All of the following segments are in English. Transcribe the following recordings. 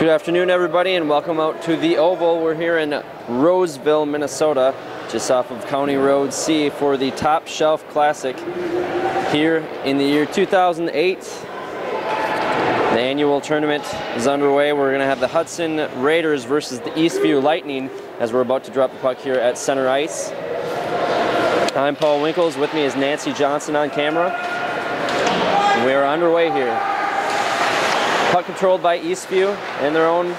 Good afternoon, everybody, and welcome out to the Oval. We're here in Roseville, Minnesota, just off of County Road C for the Top Shelf Classic here in the year 2008. The annual tournament is underway. We're going to have the Hudson Raiders versus the Eastview Lightning as we're about to drop the puck here at center ice. I'm Paul Winkles. With me is Nancy Johnson on camera. We are underway here. Puck controlled by Eastview in their own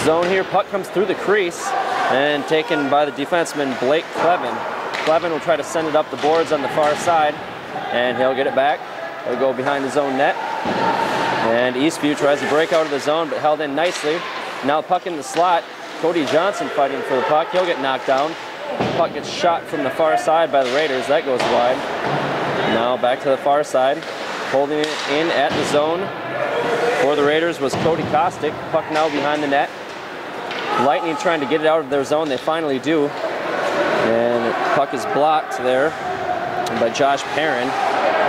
zone here. Puck comes through the crease and taken by the defenseman Blake Clevin. Clevin will try to send it up the boards on the far side, and he'll get it back. He'll go behind his own net. And Eastview tries to break out of the zone, but held in nicely. Now puck in the slot. Cody Johnson fighting for the puck. He'll get knocked down. Puck gets shot from the far side by the Raiders. That goes wide. Now back to the far side. Holding it in at the zone for the Raiders was Cody Kostick. Puck now behind the net. Lightning trying to get it out of their zone. They finally do. And puck is blocked there by Josh Perrin.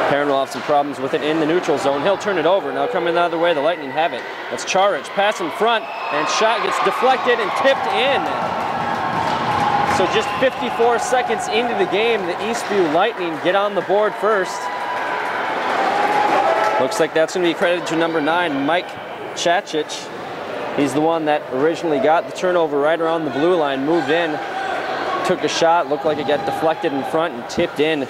Perrin will have some problems with it in the neutral zone. He'll turn it over. Now coming the other way, the Lightning have it. That's Charich. Pass in front, and shot gets deflected and tipped in. So just 54 seconds into the game, the Eastview Lightning get on the board first. Looks like that's going to be credited to number 9, Mike Chachich. He's the one that originally got the turnover right around the blue line, moved in, took a shot, looked like it got deflected in front and tipped in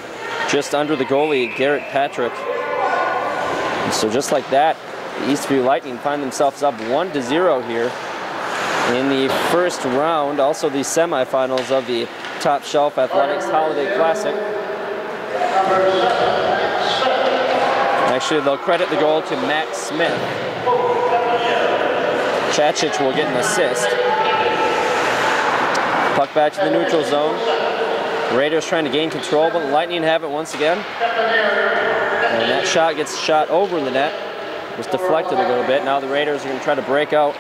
just under the goalie, Garrett Patrick. And so just like that, the Eastview Lightning find themselves up 1-0 here in the first round, also the semifinals of the Top Shelf Athletics Holiday Classic. Actually, they'll credit the goal to Matt Smith. Chachich will get an assist. Puck back to the neutral zone. Raiders trying to gain control, but the Lightning have it once again. And that shot gets shot over the net. Was deflected a little bit. Now the Raiders are going to try to break out.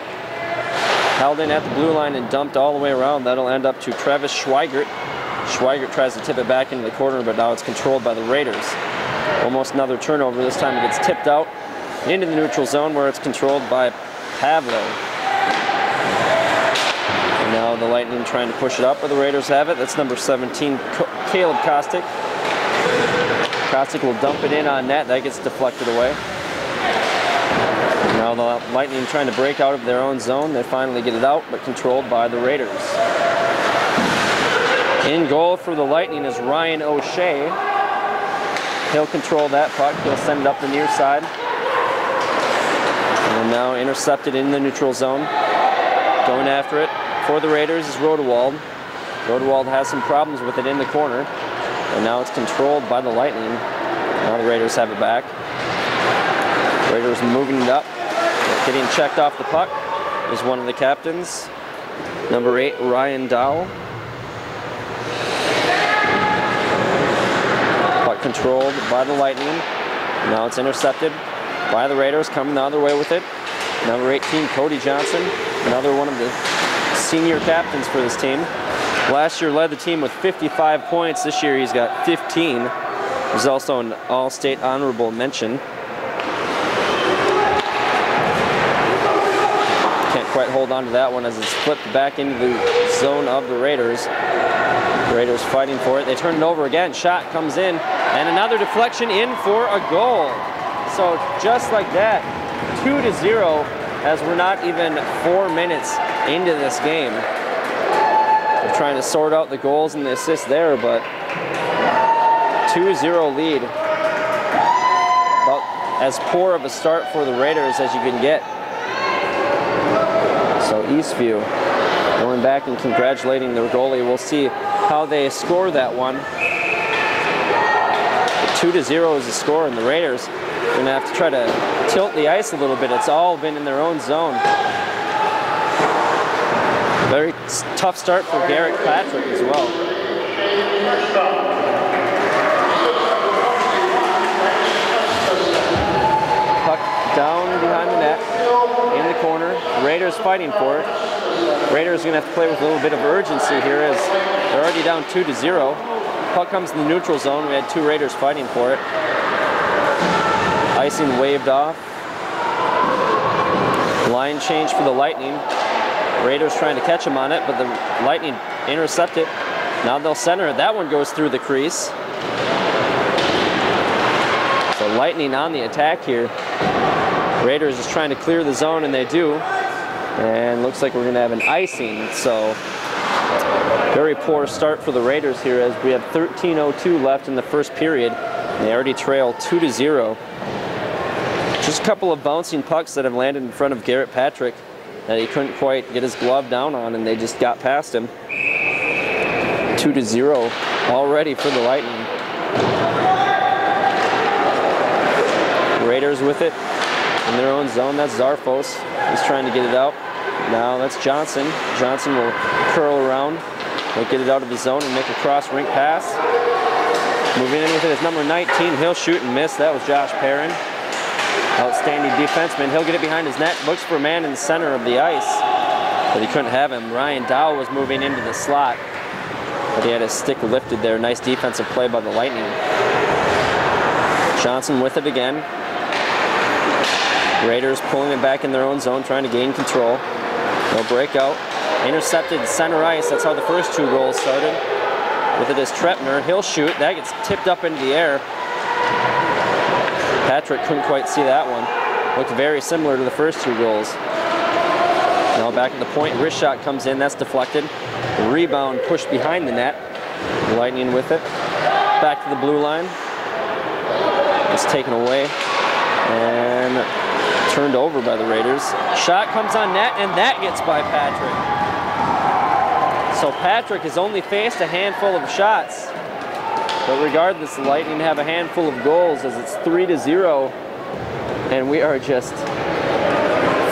Held in at the blue line and dumped all the way around. That'll end up to Travis Schweigert. Schweigert tries to tip it back into the corner, but now it's controlled by the Raiders. Almost another turnover. This time it gets tipped out into the neutral zone where it's controlled by Pavlo. And now the Lightning trying to push it up where the Raiders have it. That's number 17, Caleb Kostick. Kostick will dump it in on net. That gets deflected away. Now the Lightning trying to break out of their own zone. They finally get it out, but controlled by the Raiders. In goal for the Lightning is Ryan O'Shea. He'll control that puck. He'll send it up the near side. And now intercepted in the neutral zone. Going after it for the Raiders is Rodewald. Rodewald has some problems with it in the corner. And now it's controlled by the Lightning. Now the Raiders have it back. Raiders moving it up. Getting checked off the puck is one of the captains. Number 8, Ryan Dowell. Controlled by the Lightning. Now it's intercepted by the Raiders, coming the other way with it. Number 18, Cody Johnson, another one of the senior captains for this team. Last year led the team with 55 points. This year he's got 15. He's also an all-state honorable mention. Can't quite hold on to that one as it's flipped back into the zone of the Raiders. Raiders fighting for it. They turn it over again. Shot comes in, and another deflection in for a goal. So just like that, 2-0, as we're not even 4 minutes into this game. They're trying to sort out the goals and the assists there, but 2-0 lead. About as poor of a start for the Raiders as you can get. So Eastview going back and congratulating their goalie. We'll see how they score that one. 2-0 is the score, and the Raiders are going to have to try to tilt the ice a little bit. It's all been in their own zone. Very tough start for Garrett Patrick as well. Puck down behind the net, in the corner. Raiders fighting for it. Raiders are going to have to play with a little bit of urgency here as they're already down 2-0. Puck comes in the neutral zone. We had 2 Raiders fighting for it. Icing waved off. Line change for the Lightning. Raiders trying to catch him on it, but the Lightning intercept it. Now they'll center it. That one goes through the crease. So Lightning on the attack here. Raiders is trying to clear the zone, and they do. And looks like we're going to have an icing. So very poor start for the Raiders here as we have 13:02 left in the first period. And they already trail 2-0. Just a couple of bouncing pucks that have landed in front of Garrett Patrick that he couldn't quite get his glove down on, and they just got past him. 2-0 already for the Lightning. Raiders with it in their own zone. That's Zarfos. He's trying to get it out. Now that's Johnson. Johnson will curl around. He'll get it out of the zone and make a cross-rink pass. Moving in with it is number 19. He'll shoot and miss. That was Josh Perrin. Outstanding defenseman. He'll get it behind his net. Looks for a man in the center of the ice, but he couldn't have him. Ryan Dow was moving into the slot, but he had his stick lifted there. Nice defensive play by the Lightning. Johnson with it again. Raiders pulling it back in their own zone, trying to gain control. They'll break out. Intercepted center ice. That's how the first 2 goals started. With it is Trepner. He'll shoot. That gets tipped up into the air. Patrick couldn't quite see that one. Looked very similar to the first 2 goals. Now back at the point. Wrist shot comes in. That's deflected. The rebound pushed behind the net. Lightning with it. Back to the blue line. It's taken away and turned over by the Raiders. Shot comes on net, and that gets by Patrick. So Patrick has only faced a handful of shots. But regardless, the Lightning have a handful of goals as it's 3-0. And we are just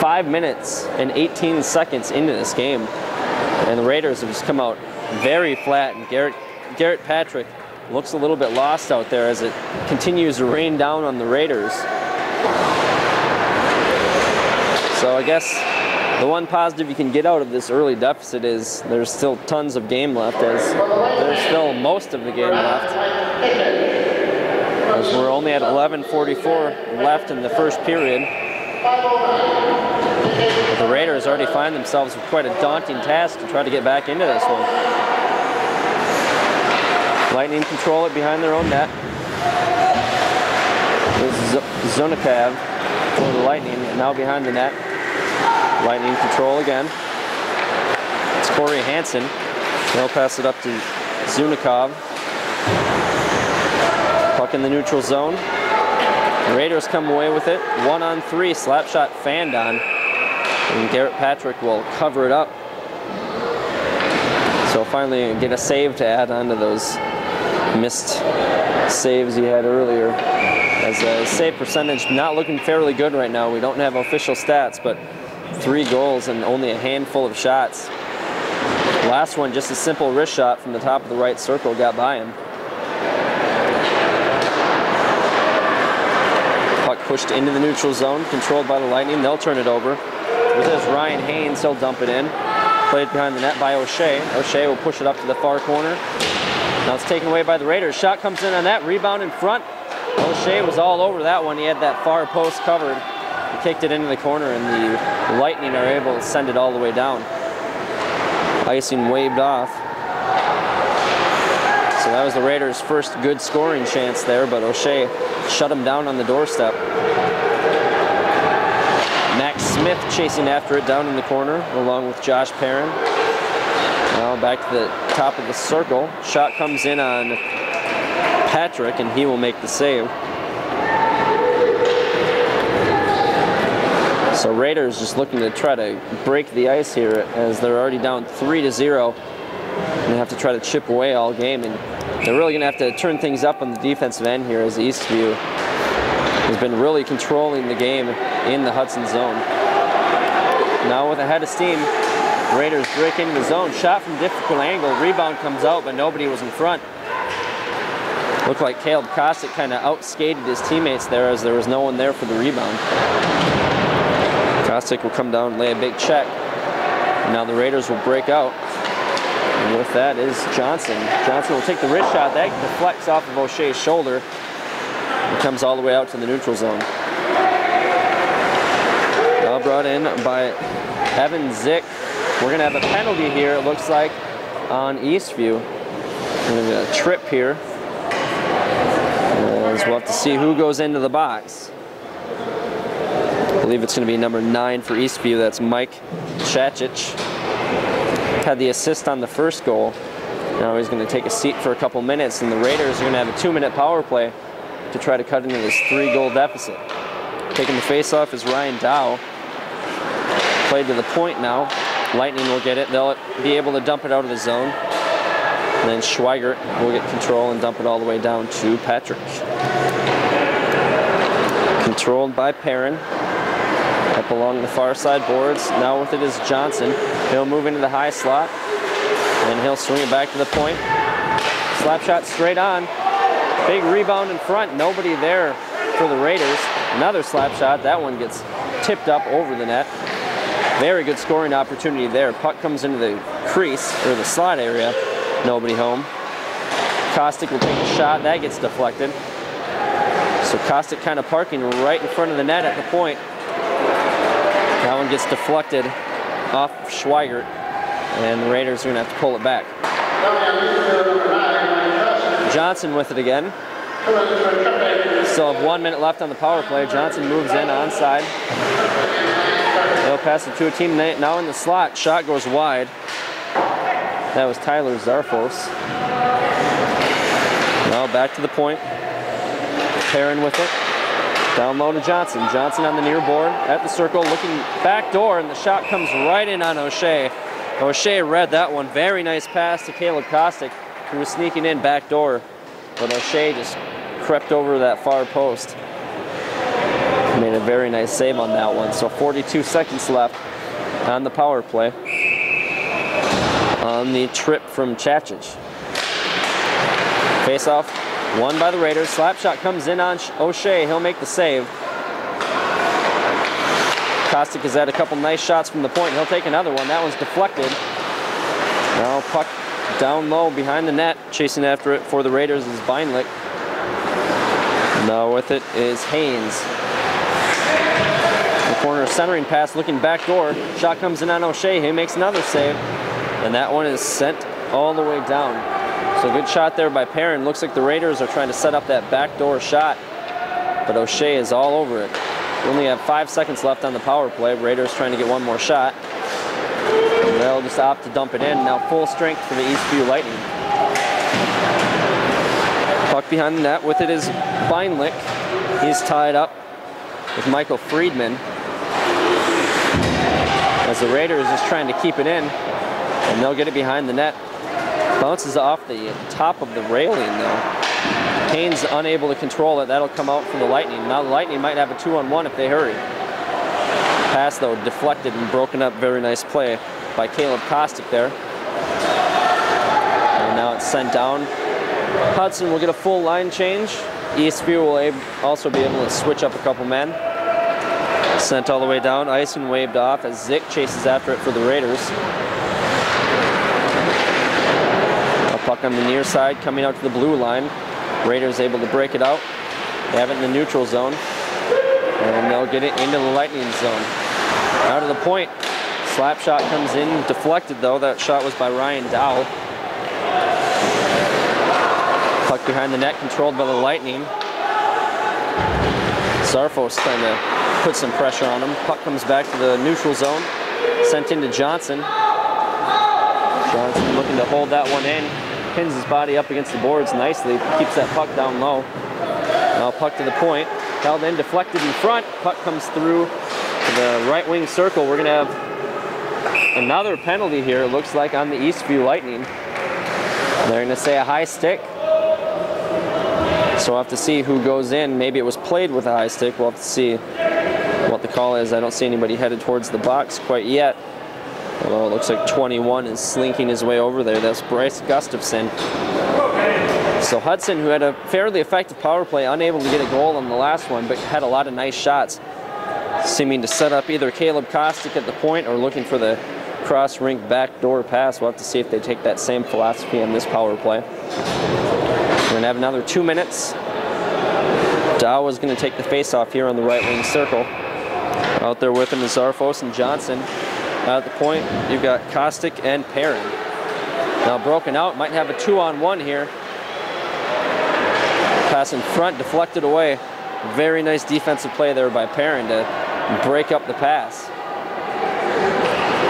5 minutes and 18 seconds into this game. And the Raiders have just come out very flat. And Garrett Patrick looks a little bit lost out there as it continues to rain down on the Raiders. So I guess the one positive you can get out of this early deficit is there's still tons of game left, as there's still most of the game left. As we're only at 11:44 left in the first period. But the Raiders already find themselves with quite a daunting task to try to get back into this one. Lightning control it behind their own net. There's Zunikav for the Lightning, and now behind the net. Lightning control again. It's Corey Hansen. They'll pass it up to Zunikov. Puck in the neutral zone. The Raiders come away with it. 1-on-3, slap shot fanned on. And Garrett Patrick will cover it up. So finally get a save to add on to those missed saves he had earlier. As a save percentage not looking fairly good right now. We don't have official stats, but 3 goals and only a handful of shots. Last one, just a simple wrist shot from the top of the right circle, got by him. Puck pushed into the neutral zone, controlled by the Lightning. They'll turn it over. With this Ryan Haynes, he'll dump it in. Played behind the net by O'Shea. O'Shea will push it up to the far corner. Now it's taken away by the Raiders. Shot comes in on that, rebound in front. O'Shea was all over that one. He had that far post covered. He kicked it into the corner, and the Lightning are able to send it all the way down. Icing waved off. So that was the Raiders' first good scoring chance there, but O'Shea shut him down on the doorstep. Max Smith chasing after it down in the corner, along with Josh Perrin. Now back to the top of the circle. Shot comes in on Patrick, and he will make the save. So Raiders just looking to try to break the ice here as they're already down 3-0. And they have to try to chip away all game, and they're really going to have to turn things up on the defensive end here as Eastview has been really controlling the game in the Hudson zone. Now with a head of steam, Raiders break into the zone. Shot from difficult angle. Rebound comes out, but nobody was in front. Looked like Caleb Kostic kind of outskated his teammates there as there was no one there for the rebound. Kostic will come down and lay a big check. And now the Raiders will break out. And with that is Johnson. Johnson will take the wrist shot. That deflects off of O'Shea's shoulder and comes all the way out to the neutral zone. Now brought in by Evan Zick. We're going to have a penalty here, it looks like, on Eastview. We're going to get a trip here. As we'll have to see who goes into the box. I believe it's going to be number 9 for Eastview. That's Mike Chachich. Had the assist on the first goal. Now he's going to take a seat for a couple minutes, and the Raiders are going to have a 2-minute power play to try to cut into this 3-goal deficit. Taking the face-off is Ryan Dow. Played to the point now. Lightning will get it. They'll be able to dump it out of the zone. And then Schweigert will get control and dump it all the way down to Patrick. Controlled by Perrin. Up along the far side boards. Now with it is Johnson. He'll move into the high slot. And he'll swing it back to the point. Slap shot straight on. Big rebound in front. Nobody there for the Raiders. Another slap shot. That one gets tipped up over the net. Very good scoring opportunity there. Puck comes into the crease, or the slot area. Nobody home. Kostick will take a shot. That gets deflected. So Kostick kind of parking right in front of the net at the point. That one gets deflected off Schweigert, and the Raiders are going to have to pull it back. Johnson with it again. Still have 1 minute left on the power play. Johnson moves in onside. They'll pass it to a teammate now in the slot. Shot goes wide. That was Tyler Zarfos. Now back to the point. Perrin with it. Down low to Johnson. Johnson on the near board at the circle, looking back door, and the shot comes right in on O'Shea. O'Shea read that one. Very nice pass to Caleb Kostick, who was sneaking in back door. But O'Shea just crept over that far post. Made a very nice save on that one. So 42 seconds left on the power play. On the trip from Chachich. Face off. Won by the Raiders. Slap shot comes in on O'Shea. He'll make the save. Kostick has had a couple nice shots from the point. He'll take another one. That one's deflected. Now puck down low behind the net. Chasing after it for the Raiders is Beinlich. Now with it is Haynes. The corner centering pass looking back door. Shot comes in on O'Shea. He makes another save. And that one is sent all the way down. So good shot there by Perrin. Looks like the Raiders are trying to set up that backdoor shot, but O'Shea is all over it. We only have 5 seconds left on the power play. Raiders trying to get one more shot. And they'll just opt to dump it in. Now full strength for the Eastview Lightning. Puck behind the net. With it is Beinlich. He's tied up with Michael Friedman. As the Raiders is trying to keep it in, and they'll get it behind the net. Bounces off the top of the railing though. Haynes unable to control it. That'll come out from the Lightning. Now the Lightning might have a 2-on-1 if they hurry. Pass though deflected and broken up. Very nice play by Caleb Kostick there. And now it's sent down. Hudson will get a full line change. Eastview will also be able to switch up a couple men. Sent all the way down. Ison waved off as Zick chases after it for the Raiders. Puck on the near side coming out to the blue line. Raiders able to break it out. They have it in the neutral zone. And they'll get it into the Lightning zone. Out of the point. Slap shot comes in. Deflected though. That shot was by Ryan Dow. Puck behind the net controlled by the Lightning. Zarfos trying to put some pressure on him. Puck comes back to the neutral zone. Sent into Johnson. Johnson looking to hold that one in. Pins his body up against the boards nicely. Keeps that puck down low. Now puck to the point. Held in, deflected in front. Puck comes through to the right wing circle. We're going to have another penalty here, it looks like, on the Eastview Lightning. They're going to say a high stick. So we'll have to see who goes in. Maybe it was played with a high stick. We'll have to see what the call is. I don't see anybody headed towards the box quite yet. Although it looks like 21 is slinking his way over there. That's Bryce Gustafson. So Hudson, who had a fairly effective power play, unable to get a goal on the last one, but had a lot of nice shots, seeming to set up either Caleb Kostick at the point or looking for the cross-rink backdoor pass. We'll have to see if they take that same philosophy on this power play. We're going to have another 2 minutes. Dow is going to take the face-off here on the right wing circle. Out there with him is Zarfos and Johnson. At the point, you've got Kostick and Perrin. Now broken out, might have a 2-on-1 here. Pass in front, deflected away. Very nice defensive play there by Perrin to break up the pass.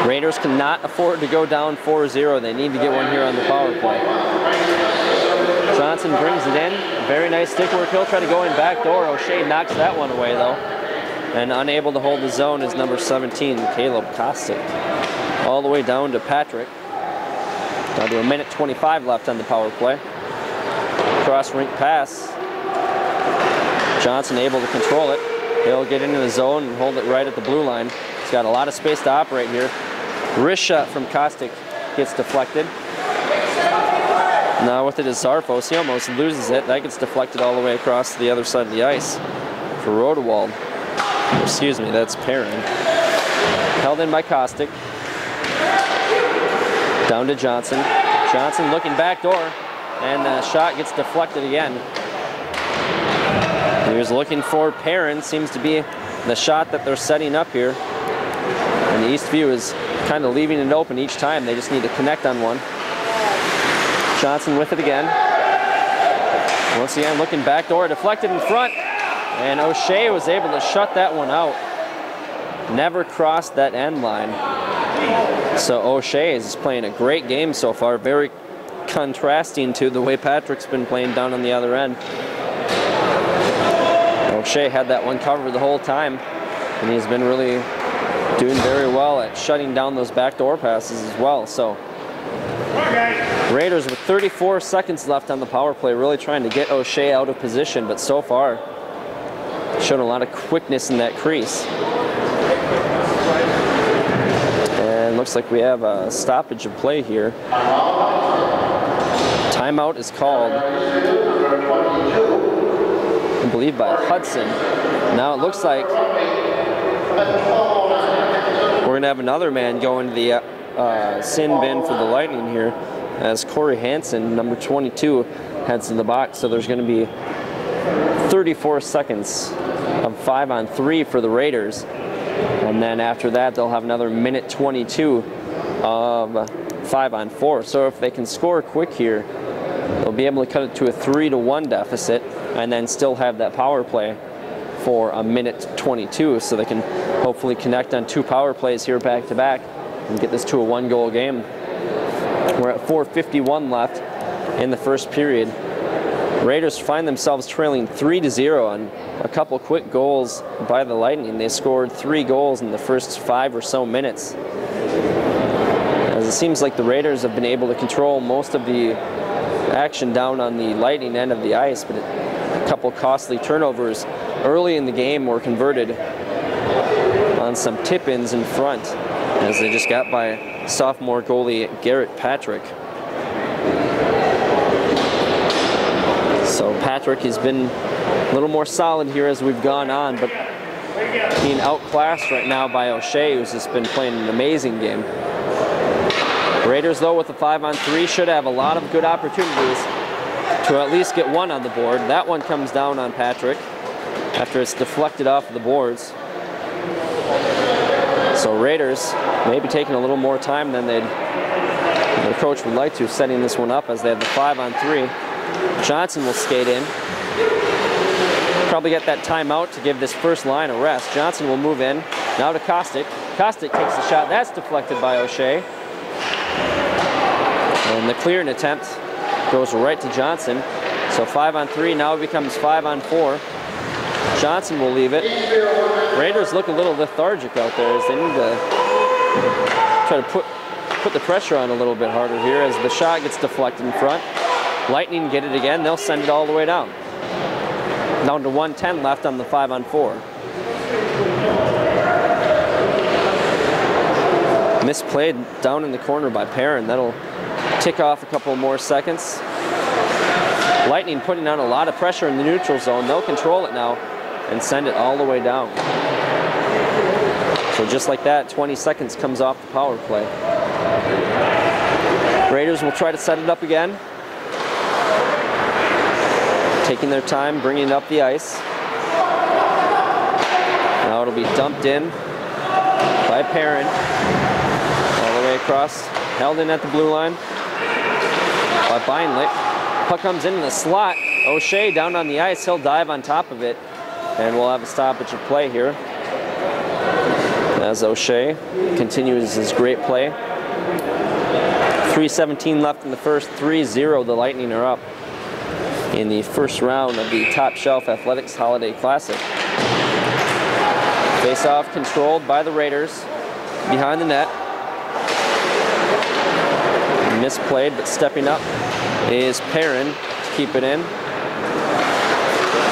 Raiders cannot afford to go down 4-0. They need to get one here on the power play. Johnson brings it in. Very nice stick work. He'll try to go in back door. O'Shea knocks that one away though. And unable to hold the zone is number 17, Caleb Kostick. All the way down to Patrick. Down to 1:25 left on the power play. Cross rink pass. Johnson able to control it. He'll get into the zone and hold it right at the blue line. He's got a lot of space to operate here. Wrist shot from Kostick gets deflected. Now with it is Zarfos. He almost loses it. That gets deflected all the way across to the other side of the ice for Rodewald. Excuse me, that's Perrin. Held in by Kostick. Down to Johnson. Johnson looking back door. And the shot gets deflected again. Here's looking for Perrin. Seems to be the shot that they're setting up here. And Eastview is kind of leaving it open each time. They just need to connect on one. Johnson with it again. Once again, looking back door, deflected in front. And O'Shea was able to shut that one out. Never crossed that end line. So O'Shea is playing a great game so far. Very contrasting to the way Patrick's been playing down on the other end. O'Shea had that one covered the whole time, and he's been really doing very well at shutting down those backdoor passes as well. So Raiders with 34 seconds left on the power play, really trying to get O'Shea out of position, but so far showed a lot of quickness in that crease. And looks like we have a stoppage of play here. Timeout is called, I believe, by Hudson. Now it looks like we're going to have another man go into the sin bin for the Lightning here, as Corey Hansen, number 22, heads to the box. So there's going to be 34 seconds of 5-on-3 for the Raiders. And then after that, they'll have another 1:22 of 5-on-4. So if they can score quick here, they'll be able to cut it to a 3-1 deficit and then still have that power play for a 1:22. So they can hopefully connect on 2 power plays here back to back and get this to a 1-goal game. We're at 4:51 left in the first period. Raiders find themselves trailing 3-0 on a couple quick goals by the Lightning. They scored 3 goals in the first 5 or so minutes. As it seems like the Raiders have been able to control most of the action down on the Lightning end of the ice, but a couple costly turnovers early in the game were converted on some tip-ins in front, as they just got by sophomore goalie Garrett Patrick. So Patrick has been a little more solid here as we've gone on, but being outclassed right now by O'Shea, who's just been playing an amazing game. Raiders, though, with the 5-on-3, should have a lot of good opportunities to at least get one on the board. That one comes down on Patrick after it's deflected off the boards. So Raiders maybe taking a little more time than their coach would like to, setting this one up as they have the 5-on-3. Johnson will skate in. Probably get that timeout to give this first line a rest. Johnson will move in. Now to Kostick. Kostick takes the shot. That's deflected by O'Shea. And the clearing attempt goes right to Johnson. So 5-on-3 now becomes 5-on-4. Johnson will leave it. Raiders look a little lethargic out there, as they need to try to put the pressure on a little bit harder here as the shot gets deflected in front. Lightning get it again. They'll send it all the way down. Down to 1:10 left on the 5-on-4. Misplayed down in the corner by Perrin. That'll tick off a couple more seconds. Lightning putting on a lot of pressure in the neutral zone. They'll control it now and send it all the way down. So just like that, 20 seconds comes off the power play. Raiders will try to set it up again. Taking their time, bringing it up the ice. Now it'll be dumped in by Perrin. All the way across. Held in at the blue line by Beinlich. Puck comes in the slot. O'Shea down on the ice. He'll dive on top of it. And we'll have a stoppage of play here as O'Shea continues his great play. 3:17 left in the first, 3-0 the Lightning are up in the first round of the Top Shelf Athletics Holiday Classic. Face-off controlled by the Raiders behind the net. Misplayed, but stepping up is Perrin to keep it in.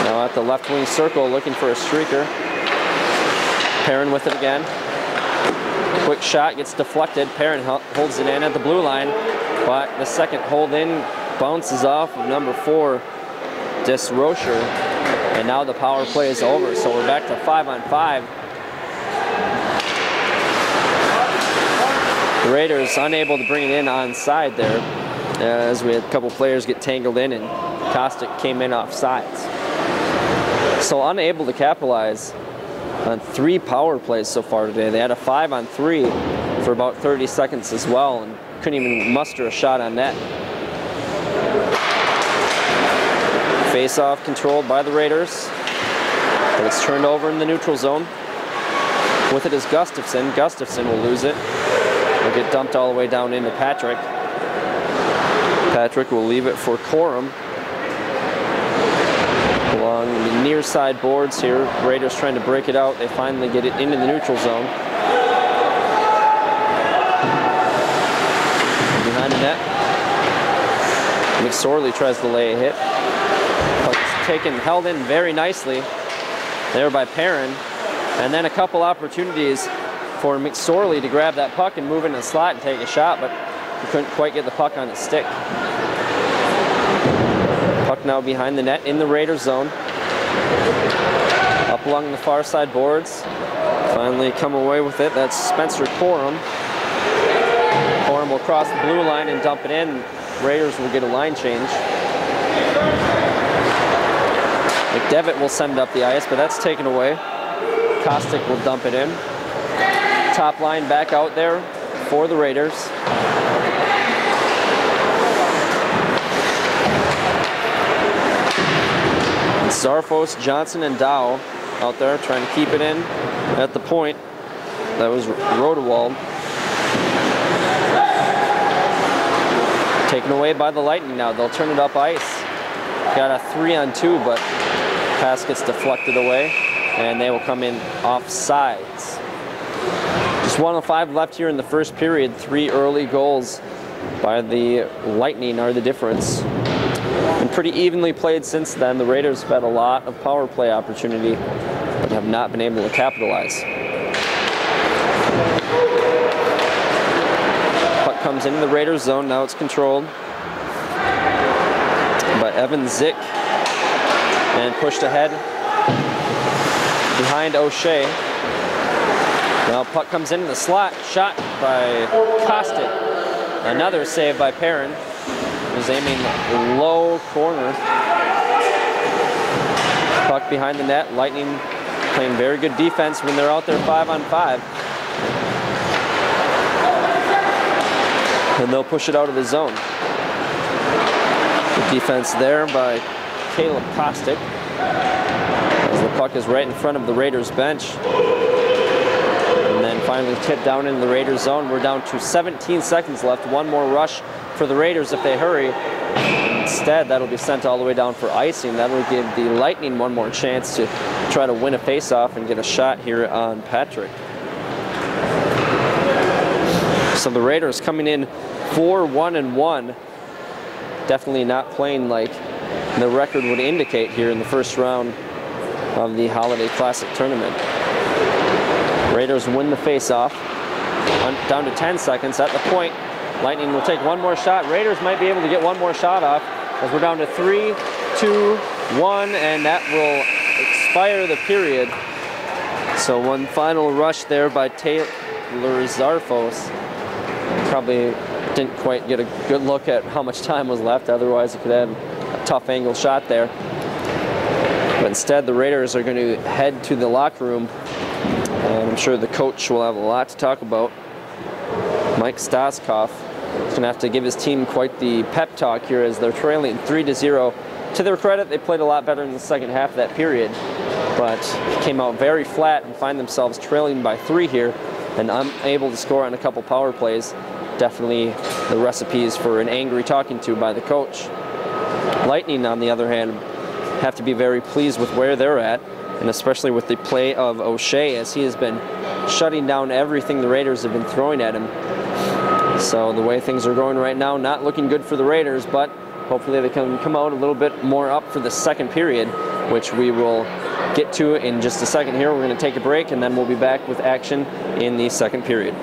Now at the left wing circle looking for a streaker. Perrin with it again. Quick shot gets deflected. Perrin holds it in at the blue line, but the second hold in bounces off of number 4, Desrocher, and now the power play is over. So we're back to 5-on-5. The Raiders unable to bring it in onside there, as we had a couple players get tangled in, and Kostic came in off sides. So unable to capitalize on 3 power plays so far today. They had a 5-on-3 for about 30 seconds as well, and couldn't even muster a shot on net. Face-off controlled by the Raiders, but it's turned over in the neutral zone. With it is Gustafson. Gustafson will lose it. It'll get dumped all the way down into Patrick. Patrick will leave it for Corum. Along the near side boards here, Raiders trying to break it out. They finally get it into the neutral zone. Behind the net, McSorley tries to lay a hit. Puck's taken, held in very nicely there by Perrin. And then a couple opportunities for McSorley to grab that puck and move into the slot and take a shot, but he couldn't quite get the puck on its stick. Puck now behind the net in the Raiders zone. Up along the far side boards. Finally come away with it. That's Spencer Corum. Corum will cross the blue line and dump it in. Raiders will get a line change. McDevitt will send it up the ice, but that's taken away. Kostic will dump it in. Top line back out there for the Raiders. Zarfos, Johnson, and Dow out there trying to keep it in at the point. That was Rodewald. Taken away by the Lightning now. They'll turn it up ice. Got a 3-on-2, but pass gets deflected away, and they will come in off sides. Just 1:05 left here in the first period. 3 early goals by the Lightning are the difference. And pretty evenly played since then. The Raiders have had a lot of power play opportunity, but have not been able to capitalize. Puck comes into the Raiders zone. Now it's controlled by Evan Zick and pushed ahead behind O'Shea. Now puck comes into the slot, shot by Kostic. Another save by Perrin. He was aiming low corner. Puck behind the net. Lightning playing very good defense when they're out there 5-on-5. And they'll push it out of the zone. Good defense there by Caleb Kostic, as the puck is right in front of the Raiders bench. And then finally tipped down into the Raiders zone. We're down to 17 seconds left. One more rush for the Raiders if they hurry. Instead, that'll be sent all the way down for icing. That'll give the Lightning one more chance to try to win a face-off and get a shot here on Patrick. So the Raiders coming in 4-1-1. Definitely not playing like the record would indicate here in the first round of the Holiday Classic Tournament. Raiders win the face-off. Down to 10 seconds at the point. Lightning will take one more shot. Raiders might be able to get one more shot off, as we're down to 3, 2, 1, and that will expire the period. So one final rush there by Taylor Zarfos. Probably didn't quite get a good look at how much time was left, otherwise it could have a tough angle shot there. But instead the Raiders are going to head to the locker room sure the coach will have a lot to talk about. Mike Stoskoff is going to have to give his team quite the pep talk here as they're trailing 3-0. To their credit, they played a lot better in the second half of that period, but came out very flat and find themselves trailing by 3 here and unable to score on a couple power plays. Definitely the recipes for an angry talking to by the coach. Lightning, on the other hand, have to be very pleased with where they're at, and especially with the play of O'Shea, as he has been shutting down everything the Raiders have been throwing at him. So the way things are going right now, not looking good for the Raiders, but hopefully they can come out a little bit more up for the second period, which we will get to in just a second here. We're going to take a break, and then we'll be back with action in the second period.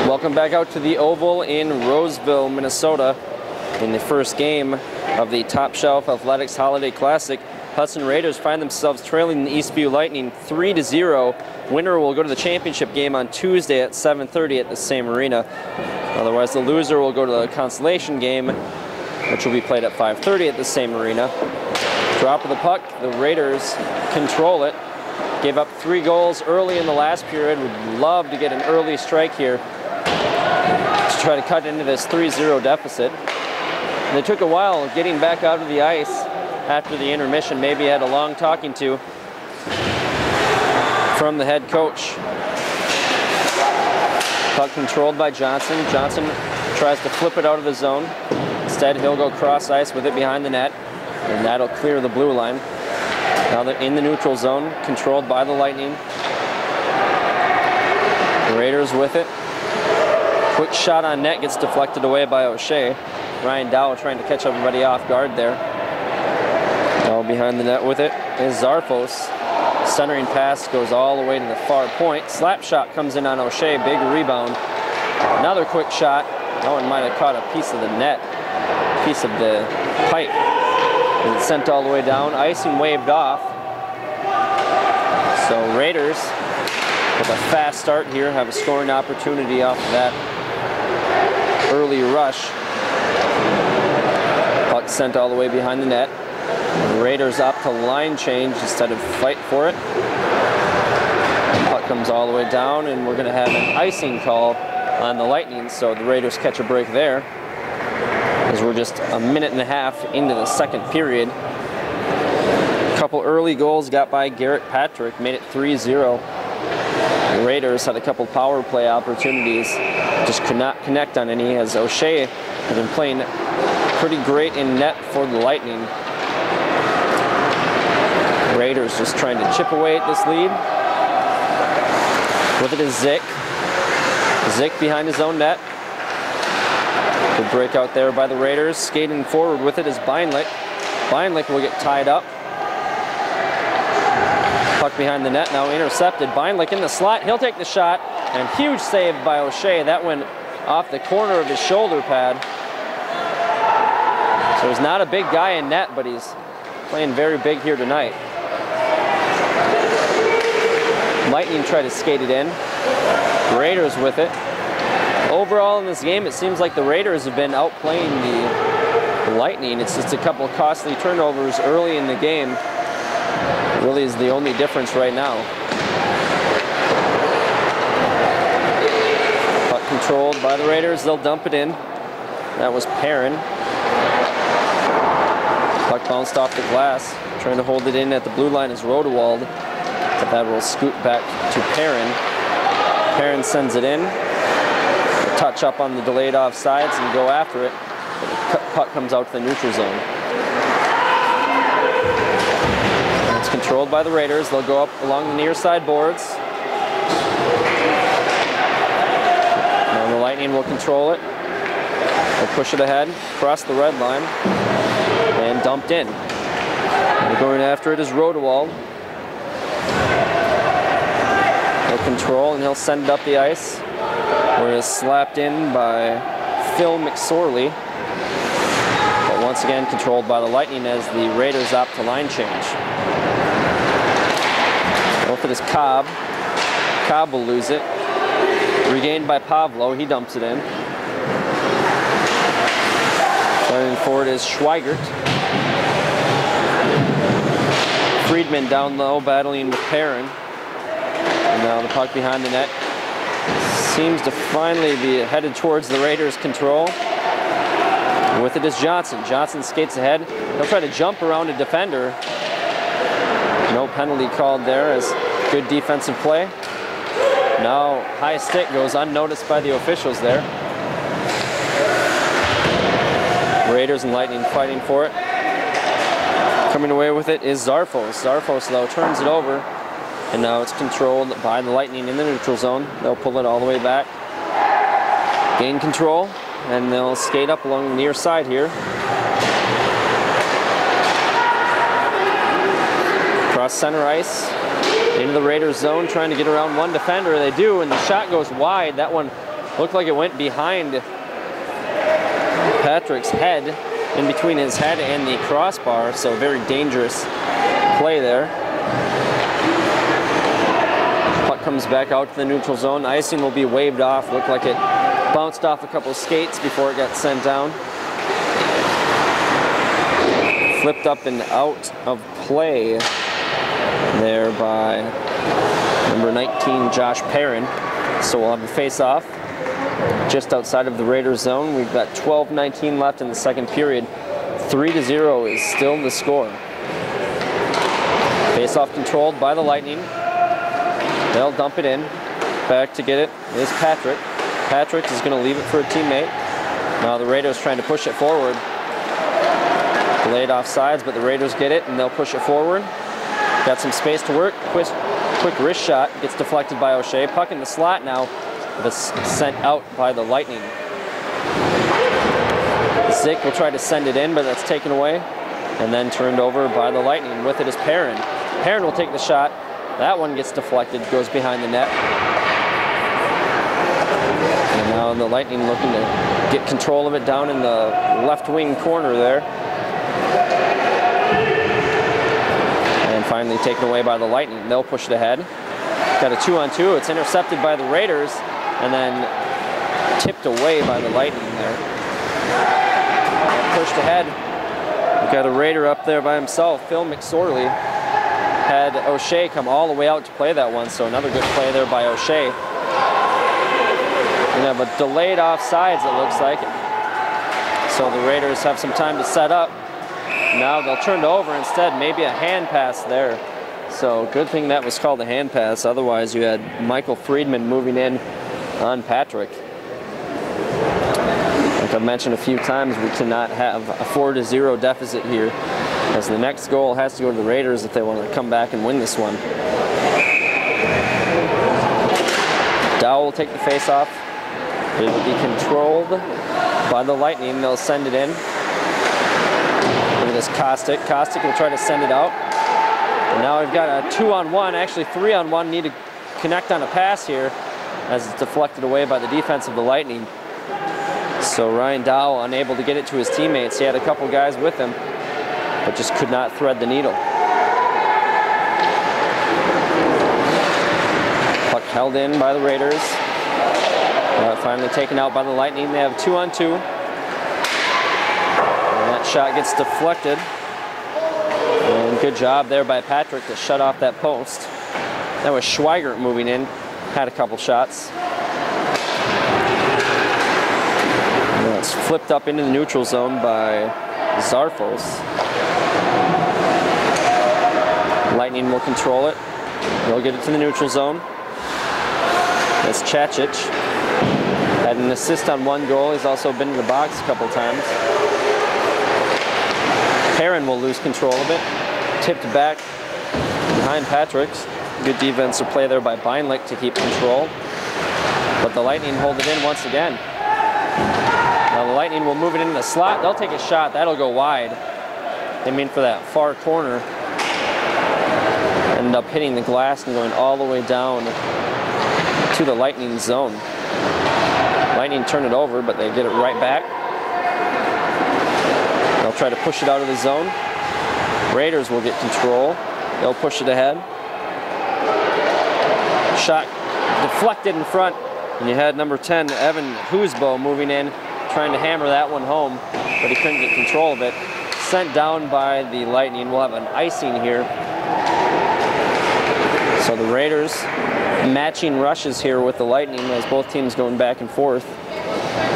Welcome back out to the Oval in Roseville, Minnesota. In the first game of the Top Shelf Athletics Holiday Classic, Hudson Raiders find themselves trailing the Eastview Lightning 3-0. Winner will go to the championship game on Tuesday at 7:30 at the same arena. Otherwise, the loser will go to the consolation game, which will be played at 5:30 at the same arena. Drop of the puck, the Raiders control it. Gave up 3 goals early in the last period. Would love to get an early strike here to try to cut into this 3-0 deficit. And they took a while getting back out of the ice after the intermission. Maybe had a long talking to from the head coach. Puck controlled by Johnson. Johnson tries to flip it out of the zone. Instead, he'll go cross ice with it behind the net, and that'll clear the blue line. Now they're in the neutral zone, controlled by the Lightning. The Raiders with it. Quick shot on net gets deflected away by O'Shea. Ryan Dowell trying to catch everybody off guard there. Now behind the net with it is Zarfos. Centering pass goes all the way to the far point. Slap shot comes in on O'Shea, big rebound. Another quick shot. That one might have caught a piece of the net, piece of the pipe. And it's sent all the way down. Icing waved off. So Raiders, with a fast start here, have a scoring opportunity off of that early rush. Puck sent all the way behind the net. The Raiders opt to line change instead of fight for it. Puck comes all the way down, and we're going to have an icing call on the Lightning, so the Raiders catch a break there, as we're just a minute and a half into the second period. A couple early goals got by Garrett Patrick, made it 3-0. The Raiders had a couple power play opportunities, just could not connect on any, as O'Shea had been playing pretty great in net for the Lightning. Raiders just trying to chip away at this lead. With it is Zick. Zick behind his own net. Good break out there by the Raiders. Skating forward with it is Beinlich. Beinlich will get tied up. Puck behind the net, now intercepted. Beinlich in the slot, he'll take the shot, and huge save by O'Shea. That went off the corner of his shoulder pad. So he's not a big guy in net, but he's playing very big here tonight. Lightning try to skate it in. Raiders with it. Overall in this game, it seems like the Raiders have been outplaying the Lightning. It's just a couple of costly turnovers early in the game. It really is the only difference right now. Puck controlled by the Raiders. They'll dump it in. That was Perrin. Puck bounced off the glass. Trying to hold it in at the blue line is Rodewald. But that will scoot back to Perrin. Perrin sends it in. A touch up on the delayed offsides and go after it. But the puck comes out to the neutral zone. And it's controlled by the Raiders. They'll go up along the near side boards. Now the Lightning will control it. They'll push it ahead, cross the red line, and dumped in. And going after it is Rodewald. He'll control and he'll send it up the ice, where it's slapped in by Phil McSorley. But once again controlled by the Lightning as the Raiders opt to line change. Both it is Cobb. Cobb will lose it. Regained by Pavlo, he dumps it in. Running forward is Schweigert. Friedman down low, battling with Perrin. And now the puck behind the net seems to finally be headed towards the Raiders' control. With it is Johnson. Johnson skates ahead. He'll try to jump around a defender. No penalty called there as good defensive play. Now high stick goes unnoticed by the officials there. Raiders and Lightning fighting for it. Coming away with it is Zarfos. Zarfos though turns it over, and now it's controlled by the Lightning in the neutral zone. They'll pull it all the way back. Gain control, and they'll skate up along the near side here. Cross center ice, into the Raiders zone, trying to get around one defender. They do, and the shot goes wide. That one looked like it went behind Patrick's head, in between his head and the crossbar, so very dangerous play there. Puck comes back out to the neutral zone. Icing will be waved off. Looked like it bounced off a couple skates before it got sent down. Flipped up and out of play there by number 19, Josh Perrin. So we'll have a face-off just outside of the Raiders zone. We've got 12:19 left in the second period. 3-0 is still the score. Face-off controlled by the Lightning. They'll dump it in. Back to get it is Patrick. Patrick is going to leave it for a teammate. Now the Raiders trying to push it forward. Delayed off sides, but the Raiders get it and they'll push it forward. Got some space to work. Quick wrist shot gets deflected by O'Shea. Puck in the slot now, but it's sent out by the Lightning. Zick will try to send it in, but that's taken away and then turned over by the Lightning. With it is Perrin. Perrin will take the shot. That one gets deflected, goes behind the net. And now the Lightning looking to get control of it down in the left wing corner there. And finally taken away by the Lightning. They'll push it ahead. Got a 2-on-2. It's intercepted by the Raiders and then tipped away by the Lightning there. Pushed ahead. We've got a Raider up there by himself. Phil McSorley had O'Shea come all the way out to play that one, so another good play there by O'Shea. We have a delayed offsides, it looks like. So the Raiders have some time to set up. Now they'll turn it over instead, maybe a hand pass there. So good thing that was called a hand pass, otherwise you had Michael Friedman moving in on Patrick. Like I've mentioned a few times, we cannot have a 4-0 deficit here, as the next goal has to go to the Raiders if they want to come back and win this one. Dow will take the face-off. It will be controlled by the Lightning. They'll send it in. Look at this Kostic. Kostic will try to send it out. And now we've got a 2-on-1, actually 3-on-1, need to connect on a pass here as it's deflected away by the defense of the Lightning. So Ryan Dow unable to get it to his teammates. He had a couple guys with him, but just could not thread the needle. Puck held in by the Raiders. Finally taken out by the Lightning. They have 2-on-2. And that shot gets deflected. And good job there by Patrick to shut off that post. That was Schweigert moving in. Had a couple shots. Now it's flipped up into the neutral zone by Zarfos. Lightning will control it. They'll get it to the neutral zone. That's Chacic. Had an assist on one goal. He's also been in the box a couple times. Perrin will lose control of it. Tipped back behind Patrick's. Good defensive play there by Beinlich to keep control. But the Lightning hold it in once again. Now the Lightning will move it into the slot. They'll take a shot. That'll go wide. They mean for that far corner. End up hitting the glass and going all the way down to the Lightning zone. Lightning turn it over, but they get it right back. They'll try to push it out of the zone. Raiders will get control. They'll push it ahead. Shot deflected in front. And you had number 10, Evan Husbo, moving in, trying to hammer that one home, but he couldn't get control of it. Sent down by the Lightning. We'll have an icing here. So the Raiders matching rushes here with the Lightning as both teams going back and forth.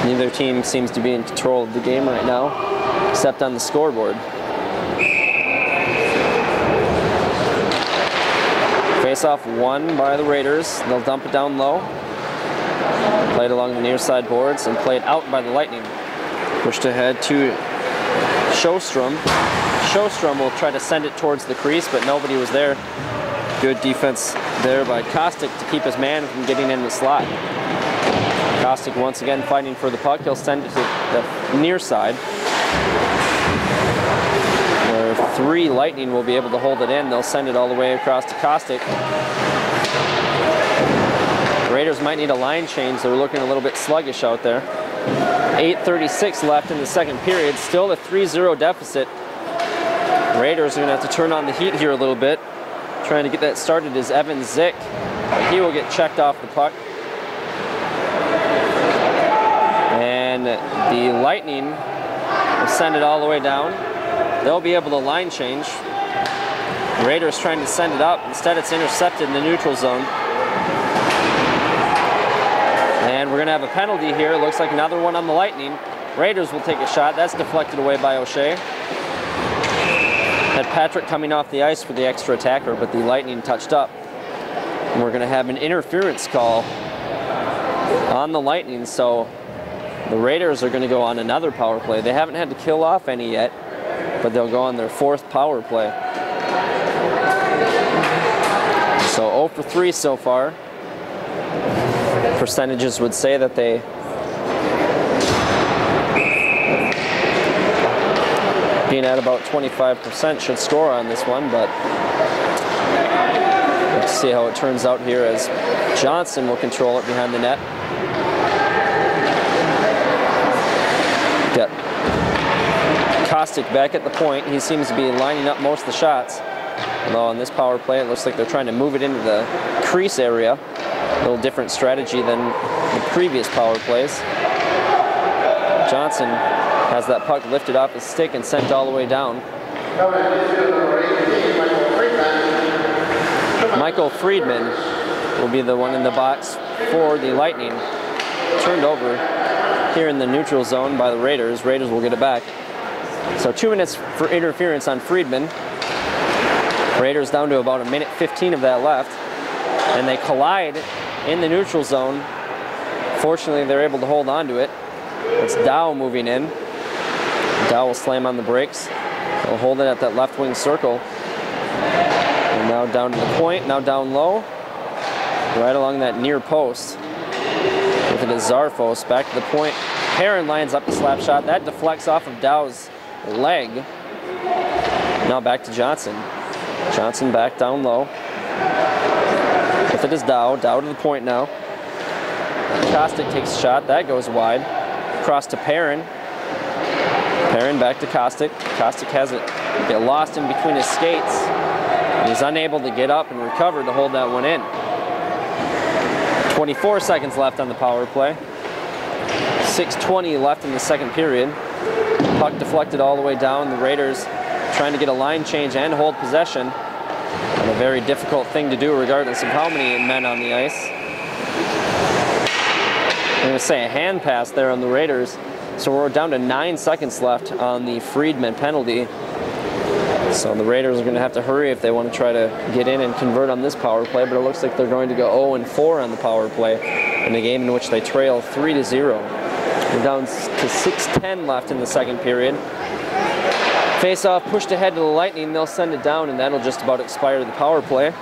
Neither team seems to be in control of the game right now, except on the scoreboard. Face-off won by the Raiders. They'll dump it down low. Play it along the near side boards and play it out by the Lightning. Pushed ahead to Sjostrom. Sjostrom will try to send it towards the crease, but nobody was there. Good defense there by Kostic to keep his man from getting in the slot. Kostic once again fighting for the puck. He'll send it to the near side, where 3 Lightning will be able to hold it in. They'll send it all the way across to Kostic. The Raiders might need a line change. They're looking a little bit sluggish out there. 8:36 left in the second period. Still a 3-0 deficit. The Raiders are going to have to turn on the heat here a little bit. Trying to get that started is Evan Zick. But he will get checked off the puck. And the Lightning will send it all the way down. They'll be able to line change. The Raiders trying to send it up. Instead, it's intercepted in the neutral zone. And we're going to have a penalty here. It looks like another one on the Lightning. Raiders will take a shot. That's deflected away by O'Shea. Had Patrick coming off the ice for the extra attacker, but the Lightning touched up. And we're going to have an interference call on the Lightning, so the Raiders are going to go on another power play. They haven't had to kill off any yet, but they'll go on their 4th power play. So 0 for 3 so far. Percentages would say that they being at about 25% should score on this one, but let's see how it turns out here as Johnson will control it behind the net. Got Kostic back at the point. He seems to be lining up most of the shots. Although on this power play, it looks like they're trying to move it into the crease area. A little different strategy than the previous power plays. Johnson has that puck lifted off his stick and sent all the way down. Michael Friedman will be the one in the box for the Lightning. Turned over here in the neutral zone by the Raiders. Raiders will get it back. So 2 minutes for interference on Friedman. Raiders down to about 1:15 of that left. And they collide in the neutral zone. Fortunately, they're able to hold on to it. It's Dow moving in. Dow will slam on the brakes. They'll hold it at that left wing circle. And now down to the point, now down low. Right along that near post. With it is Zarfos back to the point. Perrin lines up the slap shot. That deflects off of Dow's leg. Now back to Johnson. Johnson back down low. With it is Dow. Dow to the point now. Kostic takes a shot. That goes wide. Across to Perrin. Perrin back to Kostic. Kostic has it get lost in between his skates. And he's unable to get up and recover to hold that one in. 24 seconds left on the power play. 6:20 left in the second period. Puck deflected all the way down. The Raiders trying to get a line change and hold possession. And a very difficult thing to do regardless of how many men on the ice. I'm going to say a hand pass there on the Raiders. So we're down to 9 seconds left on the Friedman penalty. So the Raiders are going to have to hurry if they want to try to get in and convert on this power play, but it looks like they're going to go 0-4 on the power play in a game in which they trail 3-0. We're down to 6:10 left in the second period. Face-off pushed ahead to the Lightning. They'll send it down, and that'll just about expire the power play.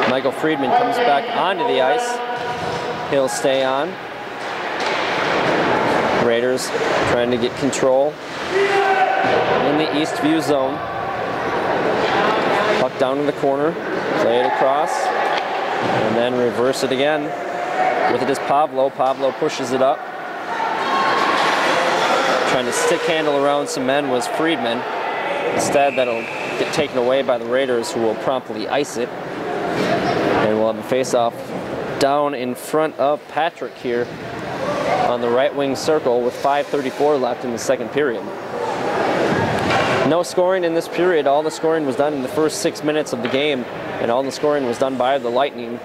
Michael Friedman comes back onto the ice. He'll stay on. Raiders trying to get control in the Eastview zone. Puck down in the corner, play it across, and then reverse it again. With it is Pablo. Pablo pushes it up. Trying to stick handle around some men was Friedman. Instead, that'll get taken away by the Raiders, who will promptly ice it. And we'll have a face-off down in front of Patrick here on the right wing circle with 5:34 left in the second period. No scoring in this period. All the scoring was done in the first 6 minutes of the game, and all the scoring was done by the Lightning.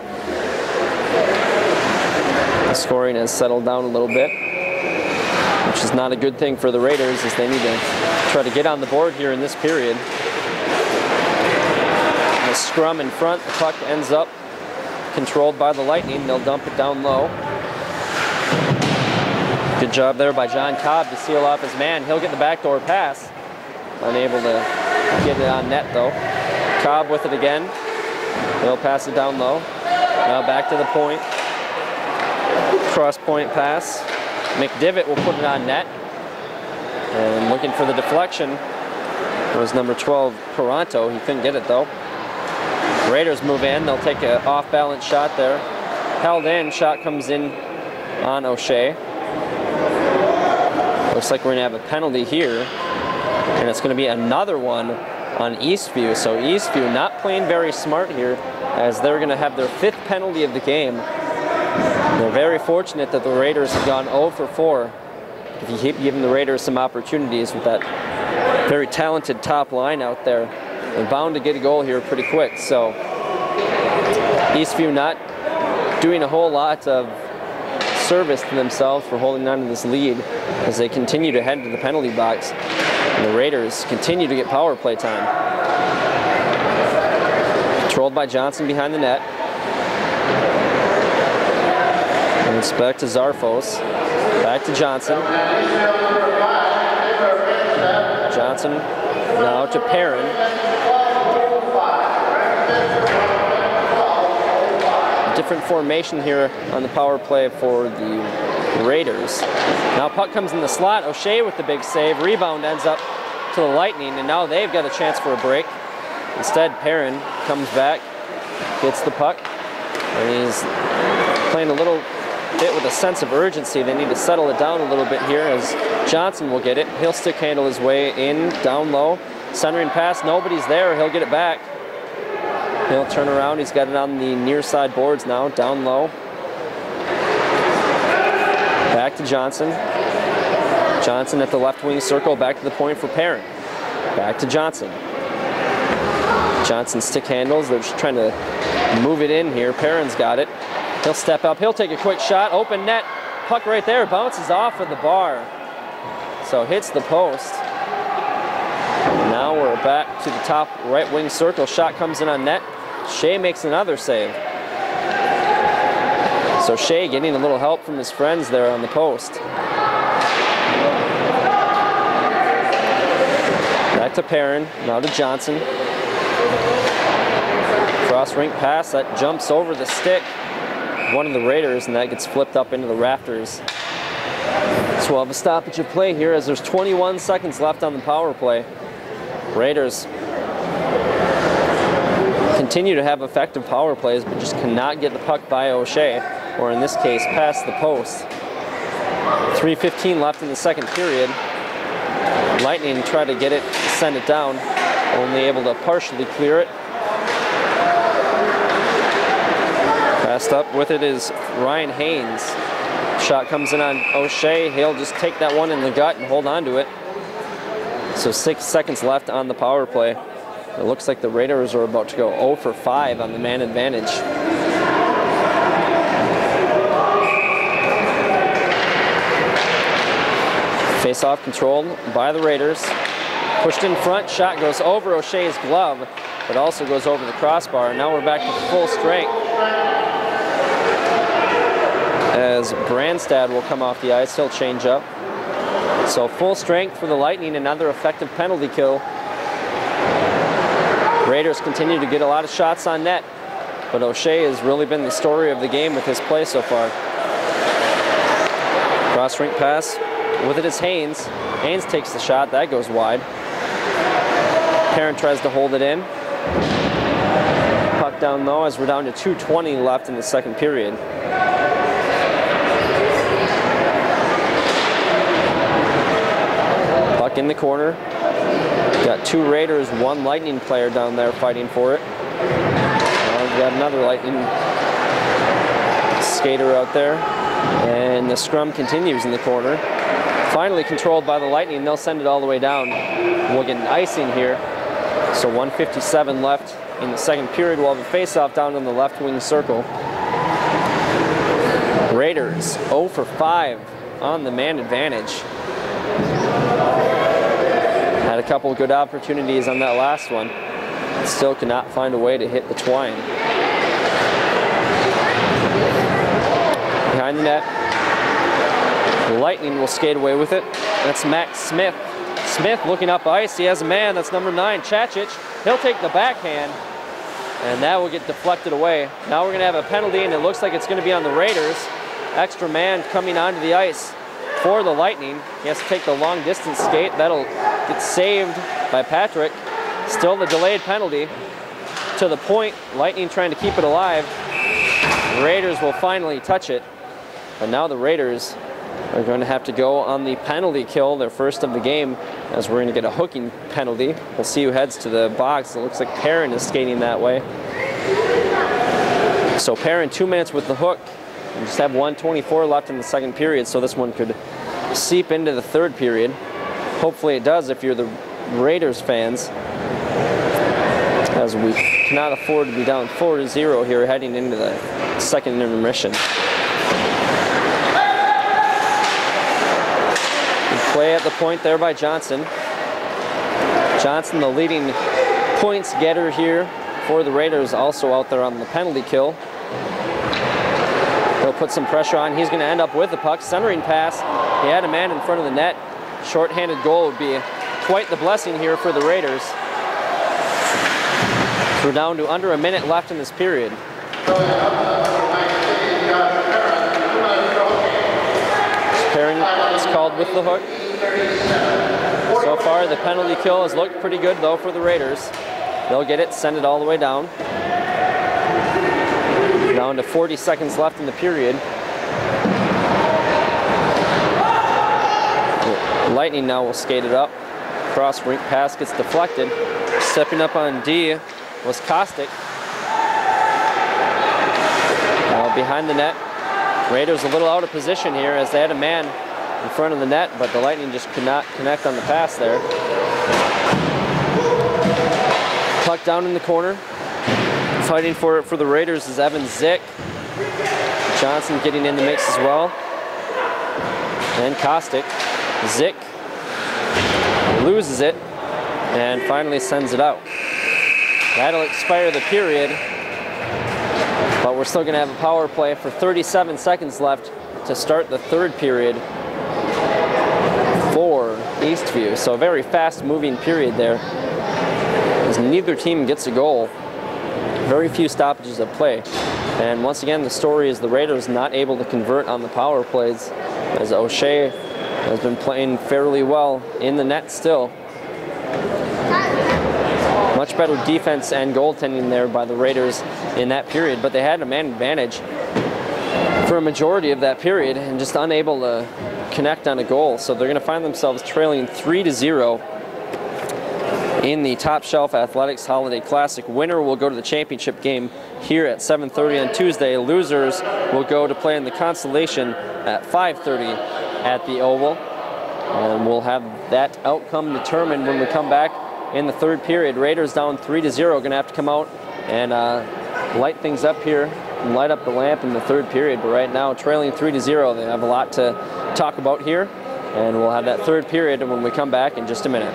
The scoring has settled down a little bit, which is not a good thing for the Raiders, as they need to try to get on the board here in this period. The scrum in front, the puck ends up controlled by the Lightning. They'll dump it down low. Good job there by John Cobb to seal off his man. He'll get the backdoor pass. Unable to get it on net though. Cobb with it again. He'll pass it down low. Now back to the point. Cross point pass. McDivitt will put it on net. And looking for the deflection was number 12, Toronto. He couldn't get it though. Raiders move in. They'll take an off-balance shot there. Held in. Shot comes in on O'Shea. Looks like we're going to have a penalty here. And it's going to be another one on Eastview. So Eastview not playing very smart here, as they're going to have their 5th penalty of the game. They're very fortunate that the Raiders have gone 0 for 4. If you keep giving the Raiders some opportunities with that very talented top line out there, they're bound to get a goal here pretty quick. So Eastview not doing a whole lot of service to themselves for holding on to this lead as they continue to head to the penalty box. And the Raiders continue to get power play time. Controlled by Johnson behind the net. And it's back to Zarfos. Back to Johnson. Johnson now to Perrin. Different formation here on the power play for the Raiders. Now puck comes in the slot. O'Shea with the big save. Rebound ends up to the Lightning, and now they've got a chance for a break. Instead, Perrin comes back, gets the puck, and he's playing a little bit with a sense of urgency. They need to settle it down a little bit here, as Johnson will get it. He'll stick handle his way in, down low. Centering pass, nobody's there. He'll get it back. He'll turn around. He's got it on the near side boards now, down low. Back to Johnson. Johnson at the left wing circle, back to the point for Perrin. Back to Johnson. Johnson stick handles. They're just trying to move it in here. Perrin's got it. He'll step up. He'll take a quick shot. Open net. Puck right there. Bounces off of the bar. So hits the post. Now we're back to the top right wing circle. Shot comes in on net. Shea makes another save. So Shea getting a little help from his friends there on the post. Back to Perrin, now to Johnson. Cross rink pass that jumps over the stick. One of the Raiders, and that gets flipped up into the rafters. So we'll have a stoppage of play here as there's 21 seconds left on the power play. Raiders continue to have effective power plays, but just cannot get the puck by O'Shea, or in this case, past the post. 3:15 left in the second period. Lightning try to get it, send it down, only able to partially clear it. Passed up with it is Ryan Haynes. Shot comes in on O'Shea. He'll just take that one in the gut and hold on to it. So 6 seconds left on the power play. It looks like the Raiders are about to go 0 for 5 on the man advantage. Face-off controlled by the Raiders. Pushed in front, shot goes over O'Shea's glove, but also goes over the crossbar. And now we're back to full strength, as Brandstad will come off the ice. He'll change up. So full strength for the Lightning, another effective penalty kill. Raiders continue to get a lot of shots on net, but O'Shea has really been the story of the game with his play so far. Cross rink pass, with it is Haynes. Haynes takes the shot, that goes wide. Perrin tries to hold it in. Puck down low as we're down to 2:20 left in the second period. Puck in the corner. Got two Raiders, one Lightning player down there fighting for it. We've got another Lightning skater out there. And the scrum continues in the corner. Finally controlled by the Lightning, they'll send it all the way down. We'll get an icing here. So 1:57 left in the second period. We'll have a face-off down in the left wing circle. Raiders 0 for 5 on the man advantage. Had a couple of good opportunities on that last one. Still cannot find a way to hit the twine. Behind the net. The Lightning will skate away with it. That's Max Smith. Smith looking up ice. He has a man. That's number 9, Chachich. He'll take the backhand, and that will get deflected away. Now we're going to have a penalty, and it looks like it's going to be on the Raiders. Extra man coming onto the ice for the Lightning. He has to take the long distance skate. That'll get saved by Patrick. Still the delayed penalty to the point. Lightning trying to keep it alive. The Raiders will finally touch it, but now the Raiders are going to have to go on the penalty kill, their first of the game, as we're going to get a hooking penalty. We'll see who heads to the box. It looks like Perrin is skating that way. So Perrin 2 minutes with the hook. We just have 1:24 left in the second period, so this one could seep into the third period. Hopefully it does if you're the Raiders fans, as we cannot afford to be down 4-0 here heading into the second intermission. Play at the point there by Johnson. Johnson, the leading points getter here for the Raiders, also out there on the penalty kill. He'll put some pressure on. He's going to end up with the puck. Centering pass. He had a man in front of the net. Short-handed goal would be quite the blessing here for the Raiders. We're down to under a minute left in this period. Perrin is called with the hook. So far, the penalty kill has looked pretty good, though, for the Raiders. They'll get it, send it all the way down. Down to 40 seconds left in the period. The Lightning now will skate it up. Cross-rink pass gets deflected. Stepping up on D was Kostic. Now behind the net. Raiders a little out of position here as they had a man in front of the net, but the Lightning just could not connect on the pass there. Puck down in the corner. Fighting for it for the Raiders is Evan Zick. Johnson getting in the mix as well. And Kostic. Zick loses it and finally sends it out. That'll expire the period, but we're still going to have a power play for 37 seconds left to start the third period for Eastview. So a very fast-moving period there, as neither team gets a goal. Very few stoppages of play. And once again, the story is the Raiders not able to convert on the power plays, as O'Shea has been playing fairly well in the net still. Much better defense and goaltending there by the Raiders in that period, but they had a man advantage for a majority of that period and just unable to connect on a goal. So they're going to find themselves trailing 3-0 in the Top Shelf Athletics Holiday Classic. Winner will go to the championship game here at 7:30 on Tuesday. Losers will go to play in the Constellation at 5:30 at the Oval. And we'll have that outcome determined when we come back in the third period. Raiders down 3-0, going to have to come out and light things up here and light up the lamp in the third period. But right now, trailing 3-0, they have a lot to talk about here. And we'll have that third period when we come back in just a minute.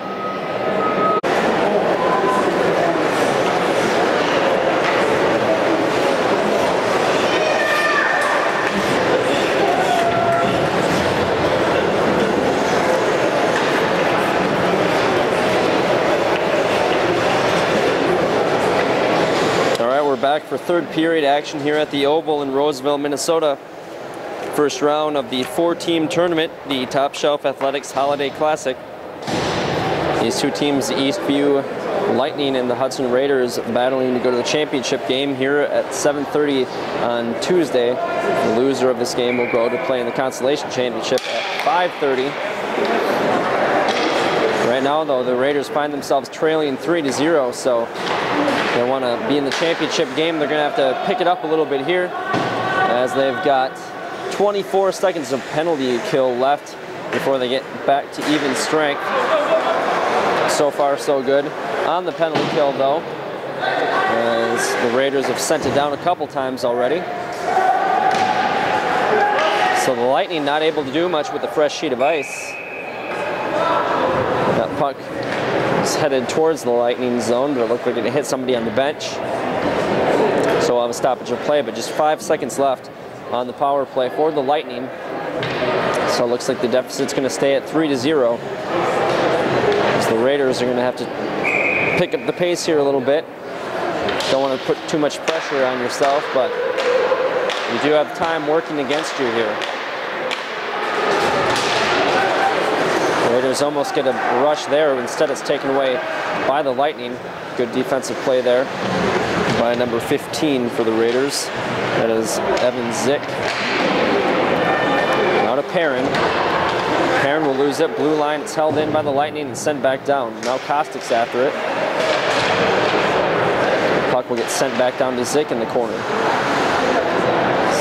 Back for third period action here at the Oval in Roseville, Minnesota. First round of the 4-team tournament, the Top Shelf Athletics Holiday Classic. These two teams, the Eastview Lightning and the Hudson Raiders, battling to go to the championship game here at 7:30 on Tuesday. The loser of this game will go to play in the Consolation Championship at 5:30. Right now, though, the Raiders find themselves trailing 3-0, so if they want to be in the championship game, they're going to have to pick it up a little bit here, as they've got 24 seconds of penalty kill left before they get back to even strength. So far, so good on the penalty kill, though, as the Raiders have sent it down a couple times already. So the Lightning not able to do much with the fresh sheet of ice. That puck is headed towards the Lightning zone, but it looked like it hit somebody on the bench. So we'll have a stoppage of play, but just 5 seconds left on the power play for the Lightning. So it looks like the deficit's going to stay at 3-0. So the Raiders are going to have to pick up the pace here a little bit. Don't want to put too much pressure on yourself, but you do have time working against you here. The Raiders almost get a rush there. Instead, it's taken away by the Lightning. Good defensive play there by number 15 for the Raiders. That is Evan Zick. Now to Perrin. Perrin will lose it. Blue line, it's held in by the Lightning and sent back down. Now Kostik's after it. The puck will get sent back down to Zick in the corner.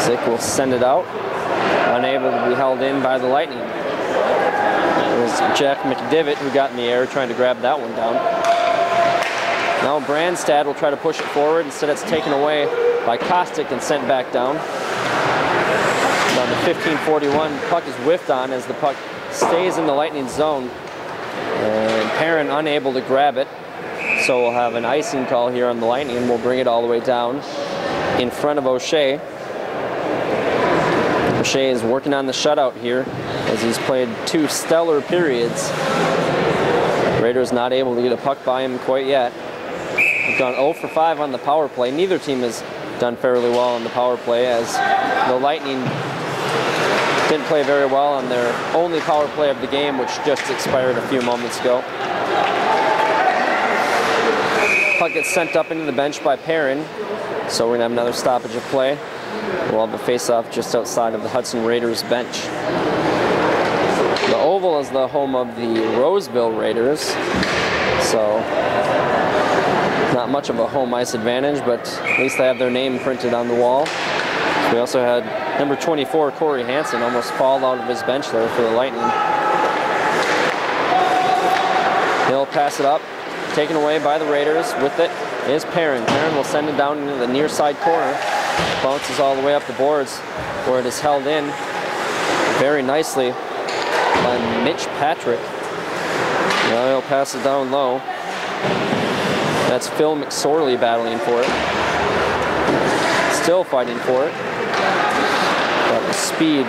Zick will send it out. Unable to be held in by the Lightning. It was Jack McDivitt who got in the air trying to grab that one down. Now Brandstad will try to push it forward. Instead, it's taken away by Kostik and sent back down. Down to 15:41. Puck is whiffed on as the puck stays in the Lightning zone. And Perrin unable to grab it. So we'll have an icing call here on the Lightning. We'll bring it all the way down in front of O'Shea. O'Shea is working on the shutout here as he's played 2 stellar periods. Raiders not able to get a puck by him quite yet. We've gone 0 for 5 on the power play. Neither team has done fairly well on the power play, as the Lightning didn't play very well on their only power play of the game, which just expired a few moments ago. Puck gets sent up into the bench by Perrin, so we're going to have another stoppage of play. We'll have a face-off just outside of the Hudson Raiders bench. The Oval is the home of the Roseville Raiders, so not much of a home ice advantage, but at least they have their name printed on the wall. We also had number 24, Corey Hansen, almost fall out of his bench there for the Lightning. He'll pass it up, taken away by the Raiders. With it is Perrin. Perrin will send it down into the near side corner. Bounces all the way up the boards, where it is held in very nicely by Mitch Patrick. Now he'll pass it down low. That's Phil McSorley battling for it. Still fighting for it. But the speed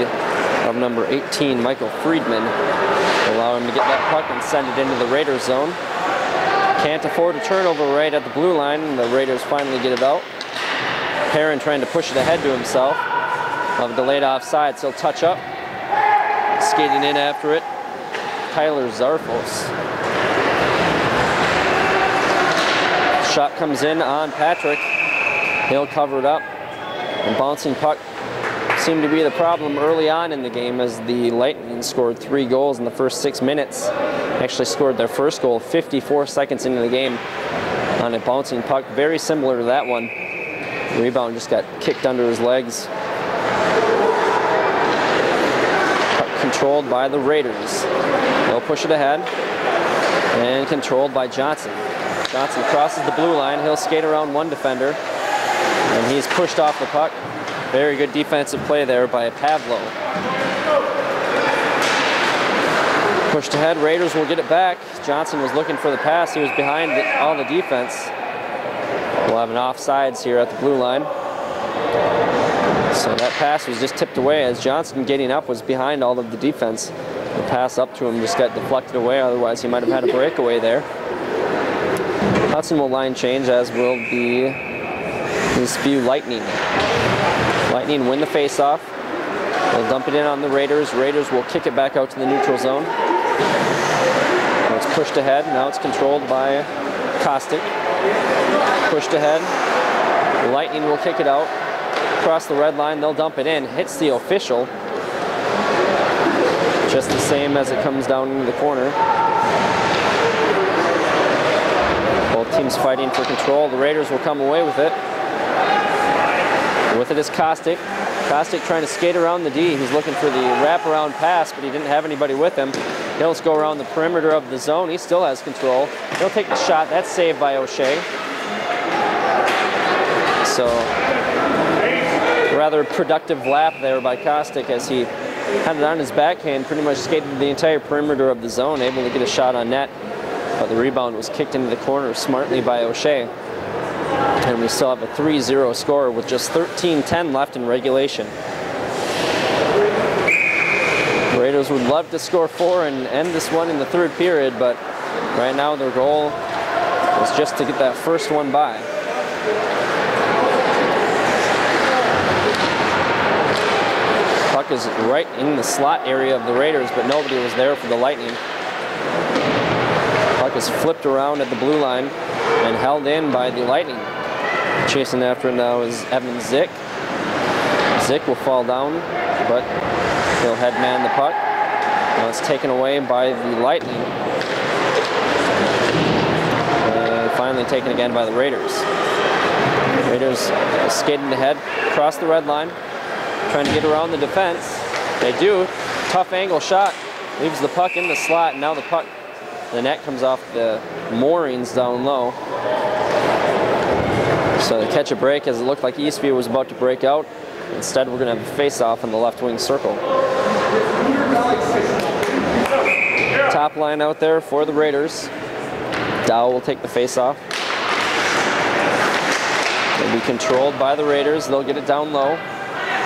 of number 18, Michael Friedman, will allow him to get that puck and send it into the Raiders zone. Can't afford a turnover right at the blue line, and the Raiders finally get it out. Perrin trying to push it ahead to himself. Of delayed offside, so he'll touch up. Skating in after it, Tyler Zarfos. Shot comes in on Patrick. He'll cover it up. The bouncing puck seemed to be the problem early on in the game, as the Lightning scored 3 goals in the first 6 minutes. Actually scored their first goal 54 seconds into the game on a bouncing puck, very similar to that one. The rebound just got kicked under his legs. Puck controlled by the Raiders. They'll push it ahead and controlled by Johnson. Johnson crosses the blue line. He'll skate around one defender, and he's pushed off the puck. Very good defensive play there by Pavlo. Pushed ahead, Raiders will get it back. Johnson was looking for the pass. He was behind all the defense. We'll have an offsides here at the blue line. So that pass was just tipped away, as Johnson getting up was behind all of the defense. The pass up to him just got deflected away, otherwise he might have had a breakaway there. Hudson will line change, as will the Eastview Lightning. Lightning win the faceoff. They'll dump it in on the Raiders. Raiders will kick it back out to the neutral zone. It's pushed ahead. Now it's controlled by Caustic. Pushed ahead. The Lightning will kick it out. Across the red line, they'll dump it in. Hits the official. Just the same as it comes down into the corner. Both teams fighting for control. The Raiders will come away with it. With it is Caustic. Caustic trying to skate around the D. He's looking for the wraparound pass, but he didn't have anybody with him. He'll just go around the perimeter of the zone. He still has control. He'll take the shot. That's saved by O'Shea. So, rather productive lap there by Caustic as he had it on his backhand, pretty much skated the entire perimeter of the zone, able to get a shot on net. But the rebound was kicked into the corner smartly by O'Shea. And we still have a 3-0 score with just 13:10 left in regulation. The Raiders would love to score 4 and end this one in the third period, but right now their goal is just to get that first one by. Puck is right in the slot area of the Raiders, but nobody was there for the Lightning. Puck is flipped around at the blue line and held in by the Lightning. Chasing after it now is Evan Zick. Zick will fall down, but he'll head man the puck. Now it's taken away by the Lightning. And finally taken again by the Raiders. Raiders skating ahead across the red line, trying to get around the defense. They do. Tough angle shot. Leaves the puck in the slot, and now the net comes off the moorings down low. So they catch a break as it looked like Eastview was about to break out. Instead, we're going to have a face-off in the left wing circle. Top line out there for the Raiders. Dow will take the face-off. They'll be controlled by the Raiders. They'll get it down low.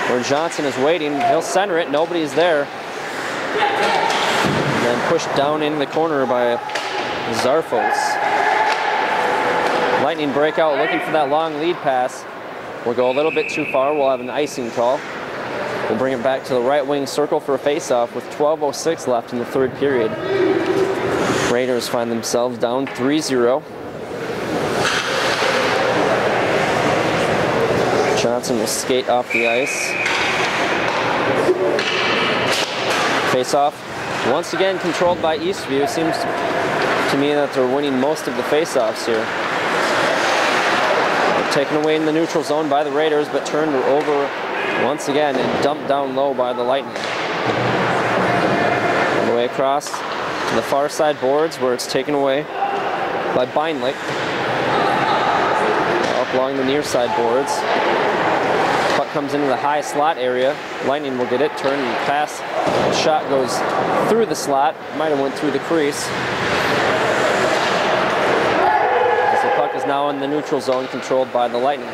Where Johnson is waiting, he'll center it. Nobody's there. And then pushed down in the corner by Zarfos. Lightning breakout, looking for that long lead pass. We'll go a little bit too far. We'll have an icing call. We'll bring it back to the right wing circle for a face-off with 12:06 left in the third period. Raiders find themselves down 3-0. Johnson will skate off the ice. Face-off, once again controlled by Eastview. Seems to me that they're winning most of the face-offs here. Taken away in the neutral zone by the Raiders, but turned over once again and dumped down low by the Lightning. All the way across to the far side boards where it's taken away by Beinlich. Up along the near side boards. Puck comes into the high slot area. Lightning will get it, turn and pass. The shot goes through the slot. Might have went through the crease. Is now in the neutral zone, controlled by the Lightning.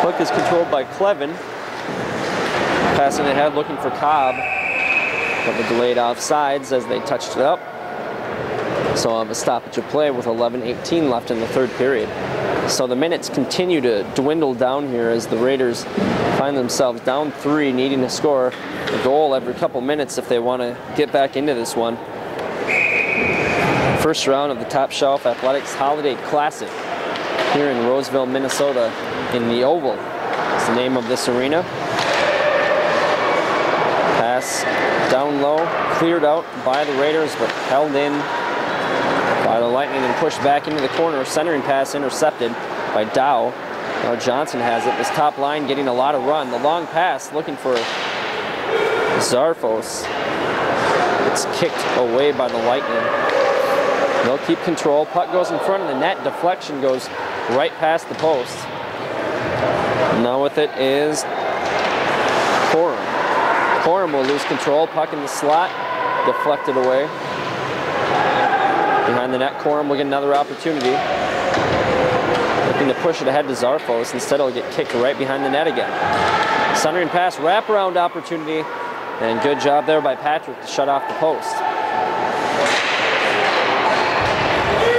Puck is controlled by Clevin. Passing ahead, looking for Cobb. But the delayed offsides as they touched it up. So I'll have a stoppage of play with 11:18 left in the third period. So the minutes continue to dwindle down here as the Raiders find themselves down 3, needing to score a goal every couple minutes if they want to get back into this one. First round of the Top Shelf Athletics Holiday Classic here in Roseville, Minnesota in the Oval. It's the name of this arena. Pass down low, cleared out by the Raiders, but held in by the Lightning and pushed back into the corner. Centering pass intercepted by Dow. Now Johnson has it. This top line getting a lot of run. The long pass looking for Zarfos. It's kicked away by the Lightning. They'll keep control. Puck goes in front of the net. Deflection goes right past the post. Now with it is Corum. Corum will lose control. Puck in the slot. Deflected away. Behind the net, Corum will get another opportunity. Looking to push it ahead to Zarfos. Instead, it'll get kicked right behind the net again. Centering pass, wraparound opportunity. And good job there by Patrick to shut off the post.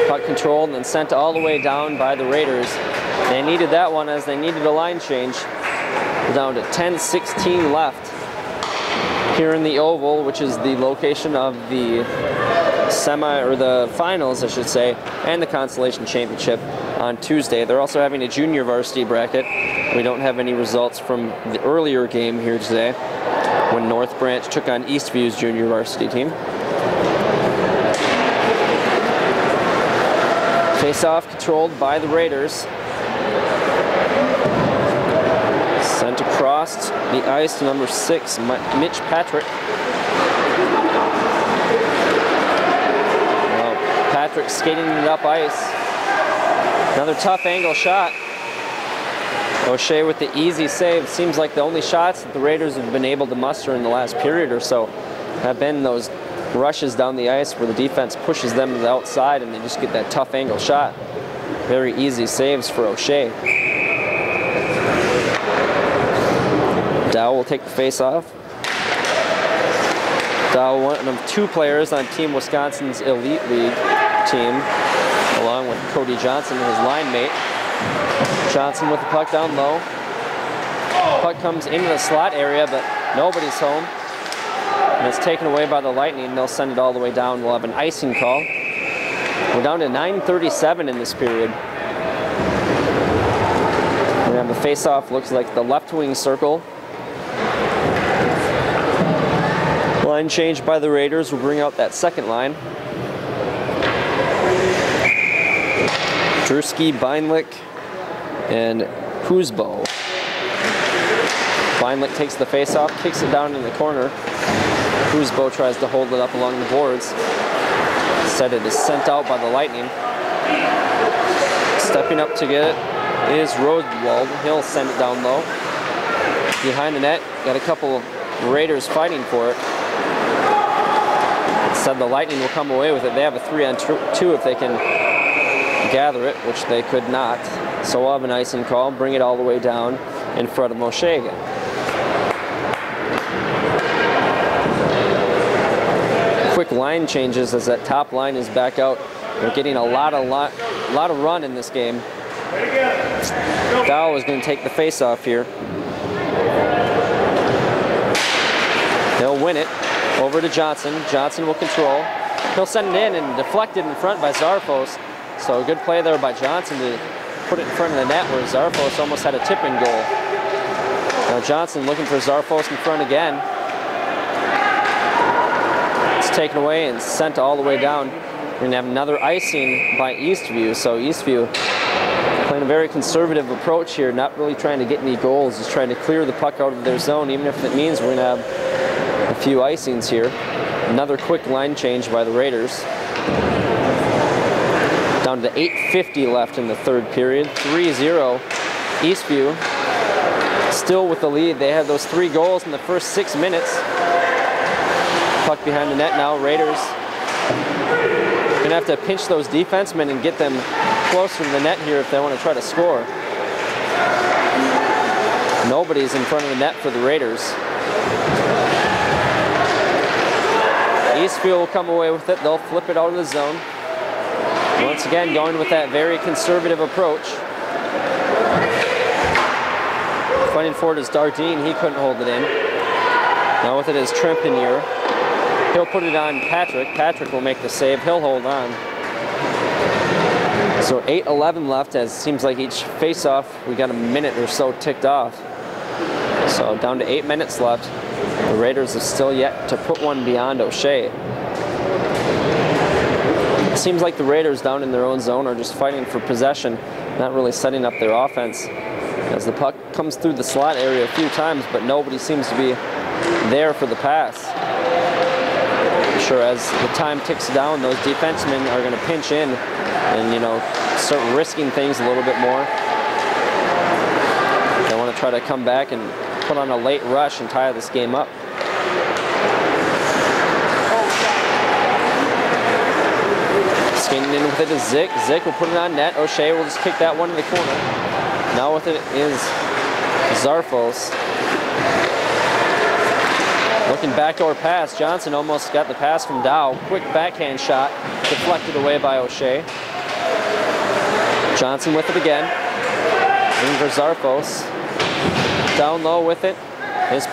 Puck controlled and then sent all the way down by the Raiders They needed that one as they needed a line change. We're down to 10:16 left here in the Oval, which is the location of the the finals, I should say, and the Consolation Championship on Tuesday. They're also having a junior varsity bracket. We don't have any results from the earlier game here today when North Branch took on Eastview's junior varsity team. Face-off controlled by the Raiders. Sent across the ice to number 6, Mitch Patrick. Patrick skating it up ice. Another tough angle shot. O'Shea with the easy save. Seems like the only shots that the Raiders have been able to muster in the last period or so have been those rushes down the ice where the defense pushes them to the outside and they just get that tough angle shot. Very easy saves for O'Shea. Dow will take the face-off. Dow, one of 2 players on Team Wisconsin's Elite League team, along with Cody Johnson, his line mate. Johnson with the puck down low. Puck comes into the slot area, but nobody's home. And it's taken away by the Lightning. They'll send it all the way down. We'll have an icing call. We're down to 9:37 in this period. We have the face-off, looks like the left wing circle. Line change by the Raiders will bring out that second line. Drewski, Beinlich, and Husbo. Beinlich takes the face-off, kicks it down in the corner. Husbo tries to hold it up along the boards. Instead, it is sent out by the Lightning. Stepping up to get it is Rodewald. He'll send it down low. Behind the net, got a couple Raiders fighting for it. Instead, the Lightning will come away with it. They have a 3-on-2 if they can gather it, which they could not. So we'll have an icing call, bring it all the way down in front of O'Shea again. Quick line changes as that top line is back out. They're getting a lot of run in this game. Dow is going to take the face-off here. He'll win it. Over to Johnson. Johnson will control. He'll send it in and deflect it in front by Zarfos. So a good play there by Johnson to put it in front of the net where Zarfos almost had a tip-in goal. Now Johnson looking for Zarfos in front again. It's taken away and sent all the way down. We're going to have another icing by Eastview. So Eastview playing a very conservative approach here, not really trying to get any goals, just trying to clear the puck out of their zone, even if it means we're going to have a few icings here. Another quick line change by the Raiders. Down to 8:50 left in the third period. 3-0 Eastview. Still with the lead. They had those 3 goals in the first 6 minutes. Puck behind the net now. Raiders gonna have to pinch those defensemen and get them closer to the net here if they want to try to score. Nobody's in front of the net for the Raiders. Eastview will come away with it. They'll flip it out of the zone. Once again, going with that very conservative approach. Fighting for it is Dardine. He couldn't hold it in. Now with it is Trempinier. He'll put it on Patrick. Patrick will make the save. He'll hold on. So 8:11 left, as it seems like each face-off, we got a minute or so ticked off. So down to 8 minutes left. The Raiders have still yet to put one beyond O'Shea. It seems like the Raiders down in their own zone are just fighting for possession, not really setting up their offense. As the puck comes through the slot area a few times, but nobody seems to be there for the pass. Sure, as the time ticks down, those defensemen are going to pinch in and, you know, start risking things a little bit more. They want to try to come back and put on a late rush and tie this game up. Skating in with it is Zick. Zick will put it on net. O'Shea will just kick that one in the corner. Now with it is Zarfos. Looking backdoor pass. Johnson almost got the pass from Dow. Quick backhand shot. Deflected away by O'Shea. Johnson with it again. Looking for Zarfos. Down low with it is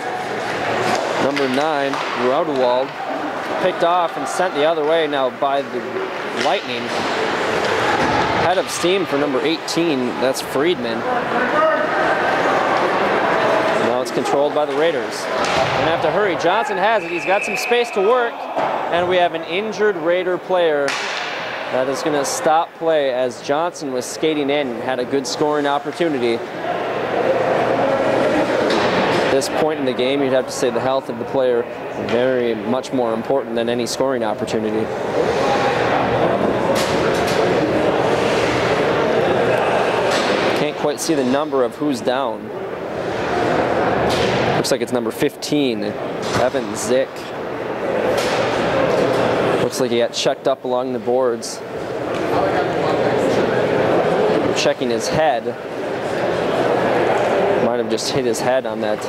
number 9, Roudewald. Picked off and sent the other way now by the Lightning. Head of steam for number 18, that's Friedman. Now it's controlled by the Raiders. Gonna have to hurry. Johnson has it. He's got some space to work. And we have an injured Raider player that is gonna stop play as Johnson was skating in and had a good scoring opportunity. At this point in the game, you'd have to say the health of the player very much more important than any scoring opportunity. Can't quite see the number of who's down. Looks like it's number 15, Evan Zick. Looks like he got checked up along the boards. Checking his head. Might have just hit his head on that,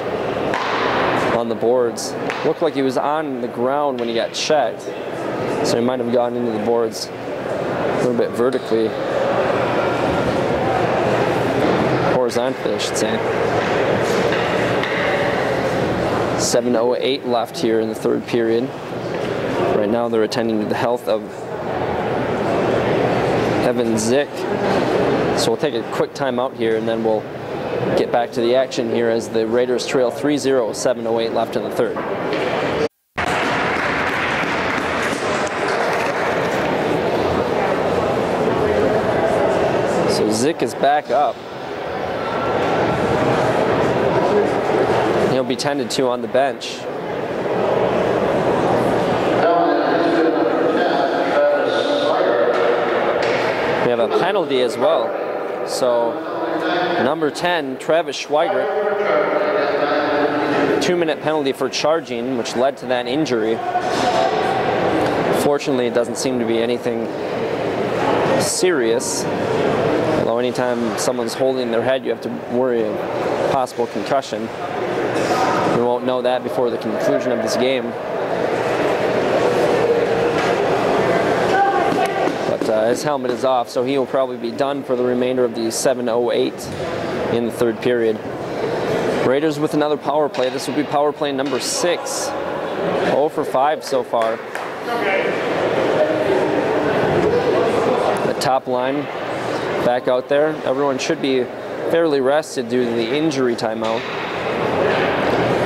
on the boards. Looked like he was on the ground when he got checked. So he might have gone into the boards a little bit vertically. Horizontally, I should say. 7:08 left here in the third period. Right now they're attending to the health of Evan Zick. So we'll take a quick timeout here and then we'll get back to the action here as the Raiders trail 3-0, 7:08 left in the third. So Zick is back up. He'll be tended to on the bench. We have a penalty as well. So number 10, Travis Schweigert, 2-minute penalty for charging, which led to that injury. Fortunately, it doesn't seem to be anything serious. Although anytime someone's holding their head, you have to worry of possible concussion. We won't know that before the conclusion of this game. But his helmet is off, so he will probably be done for the remainder of the 7:08 in the third period. Raiders with another power play. This will be power play number 6. 0 for 5 so far. The top line back out there. Everyone should be fairly rested due to the injury timeout.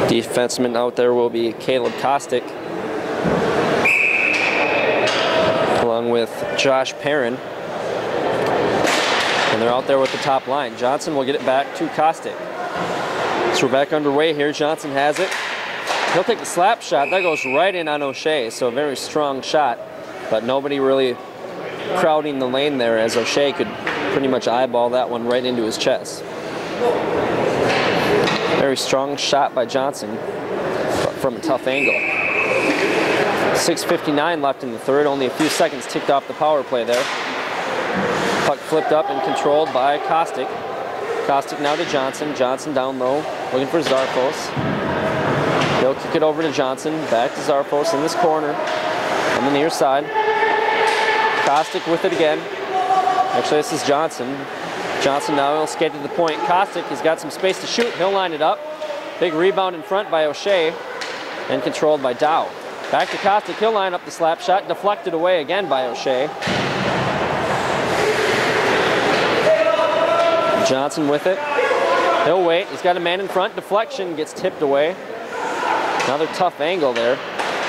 Defenseman out there will be Caleb Kostick, along with Josh Perrin. And they're out there with the top line. Johnson will get it back to Kostick. So we're back underway here. Johnson has it. He'll take the slap shot. That goes right in on O'Shea, so a very strong shot. But nobody really crowding the lane there as O'Shea could pretty much eyeball that one right into his chest. Very strong shot by Johnson, but from a tough angle. 6:59 left in the third. Only a few seconds ticked off the power play there. Puck flipped up and controlled by Kostick. Kostick now to Johnson. Johnson down low, looking for Zarfos. He'll kick it over to Johnson. Back to Zarfos in this corner on the near side. Kostick with it again. Actually, this is Johnson. Johnson now will skate to the point. Kostick, he's got some space to shoot. He'll line it up. Big rebound in front by O'Shea and controlled by Dow. Back to Kostick. He'll line up the slap shot. Deflected away again by O'Shea. Johnson with it. He'll wait. He's got a man in front. Deflection gets tipped away. Another tough angle there.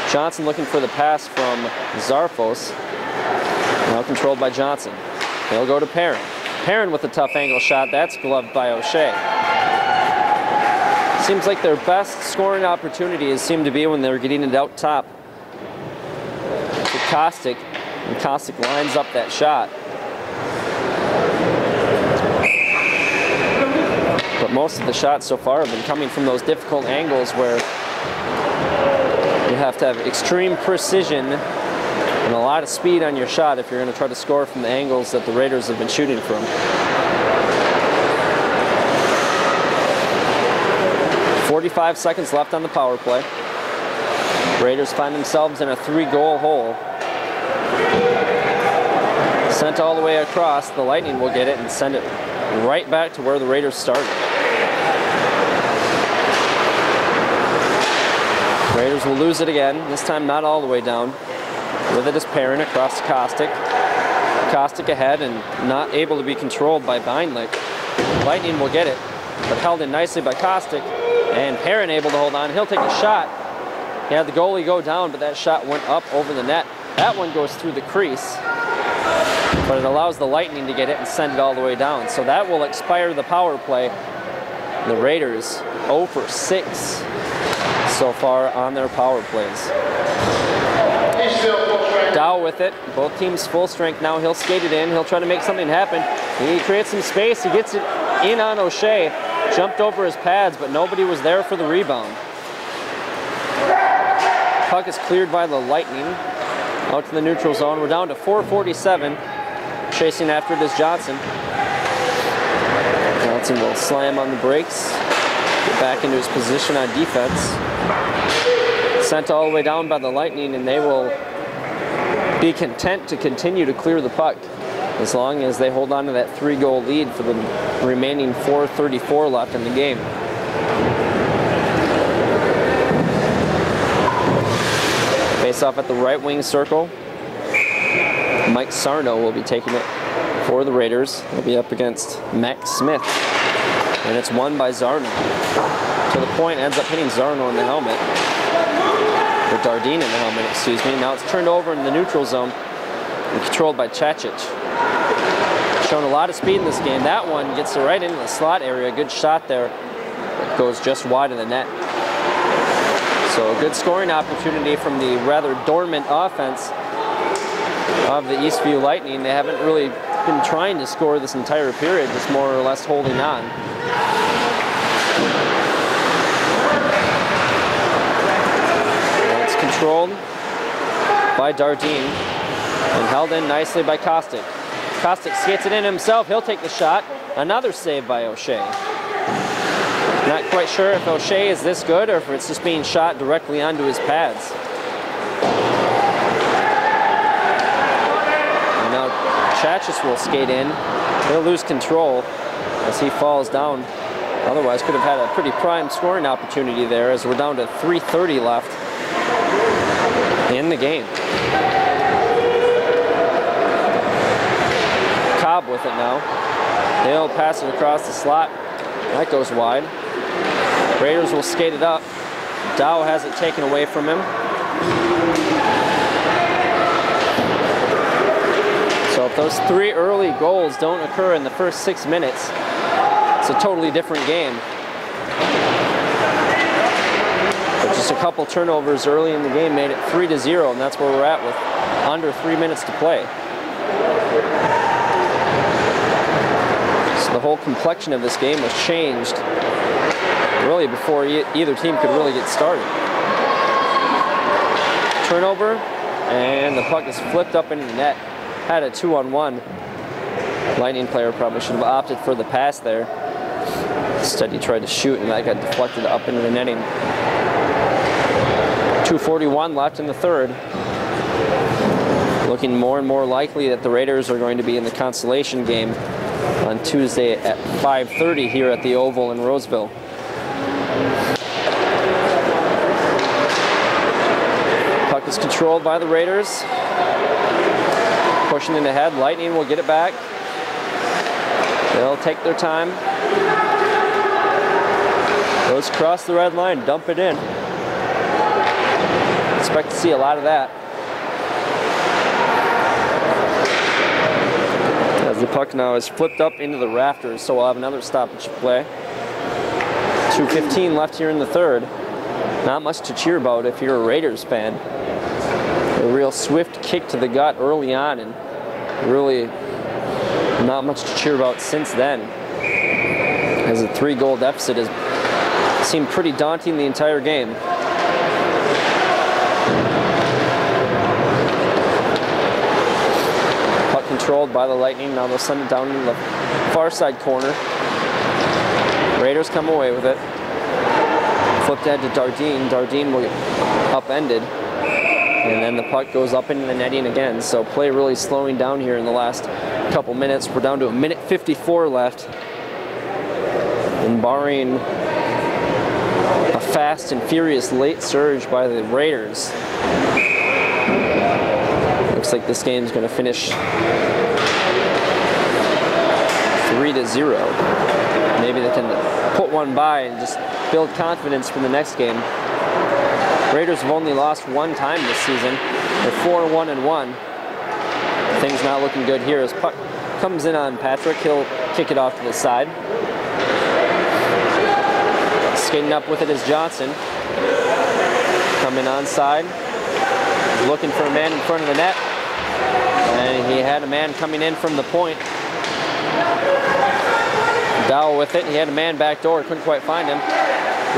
Johnson looking for the pass from Zarfos. Now controlled by Johnson. He'll go to Perrin. Perrin with a tough angle shot. That's gloved by O'Shea. Seems like their best scoring opportunities seem to be when they're getting it out top to Kostick. And Kostick lines up that shot. But most of the shots so far have been coming from those difficult angles where you have to have extreme precision and a lot of speed on your shot if you're going to try to score from the angles that the Raiders have been shooting from. 45 seconds left on the power play. Raiders find themselves in a 3-goal hole. Sent all the way across. The Lightning will get it and send it right back to where the Raiders started. Raiders will lose it again, this time not all the way down. With it is Perrin across to Kostick. Kostick ahead and not able to be controlled by Beinlich. Lightning will get it, but held in nicely by Kostick. And Perrin able to hold on. He'll take a shot. He had the goalie go down, but that shot went up over the net. That one goes through the crease, but it allows the Lightning to get it and send it all the way down. So that will expire the power play. The Raiders 0 for 6 so far on their power plays. Dow with it. Both teams full strength now. He'll skate it in. He'll try to make something happen. He creates some space. He gets it in on O'Shea. Jumped over his pads, but nobody was there for the rebound. Puck is cleared by the Lightning. Out to the neutral zone. We're down to 4:47. Chasing after it is Johnson. Johnson will slam on the brakes. Get back into his position on defense. Sent all the way down by the Lightning, and they will be content to continue to clear the puck as long as they hold on to that 3-goal lead for the remaining 4:34 left in the game. Face off at the right wing circle. Mike Sarno will be taking it for the Raiders. He'll be up against Max Smith. And it's won by Zarno. To the point, ends up hitting Zarno in the helmet. Or Dardine in the helmet, excuse me. Now it's turned over in the neutral zone and controlled by Chacic. Shown a lot of speed in this game. That one gets it right into the slot area. Good shot there. It goes just wide of the net. So a good scoring opportunity from the rather dormant offense of the Eastview Lightning. They haven't really been trying to score this entire period, just more or less holding on. And it's controlled by Dardine and held in nicely by Kostick. Kostick skates it in himself. He'll take the shot. Another save by O'Shea. Not quite sure if O'Shea is this good or if it's just being shot directly onto his pads. And now Chachis will skate in. He'll lose control as he falls down. Otherwise could have had a pretty prime scoring opportunity there as we're down to 3:30 left in the game. Cobb with it now. He'll pass it across the slot. That goes wide. Raiders will skate it up. Dow has it taken away from him. So if those 3 early goals don't occur in the first 6 minutes, it's a totally different game. But just a couple turnovers early in the game made it 3-0, and that's where we're at with under 3 minutes to play. So the whole complexion of this game was changed really before either team could really get started. Turnover, and the puck is flipped up into the net. Had a 2-on-1. Lightning player probably should have opted for the pass there. Instead he tried to shoot and that got deflected up into the netting. 2:41 left in the third. Looking more and more likely that the Raiders are going to be in the consolation game on Tuesday at 5:30 here at the Oval in Roseville. Puck is controlled by the Raiders. Pushing it ahead. Lightning will get it back. They'll take their time. Goes across the red line, dump it in. Expect to see a lot of that. As the puck now is flipped up into the rafters, so we'll have another stoppage play. 2:15 left here in the third. Not much to cheer about if you're a Raiders fan. A real swift kick to the gut early on, and really not much to cheer about since then, as a 3-goal deficit has seemed pretty daunting the entire game. Puck controlled by the Lightning. Now they'll send it down in the far side corner. Raiders come away with it. Flipped ahead to Dardine. Dardine will get upended. And then the puck goes up into the netting again. So play really slowing down here in the last couple minutes. We're down to 1:54 left. And barring a fast and furious late surge by the Raiders, looks like this game's going to finish 3-0. Maybe they can put one by and just build confidence for the next game. Raiders have only lost one time this season. They're 4-1-1. Things not looking good here as puck comes in on Patrick. He'll kick it off to the side. Skating up with it is Johnson. Coming onside. Looking for a man in front of the net. And he had a man coming in from the point. Dow with it. He had a man back door. Couldn't quite find him.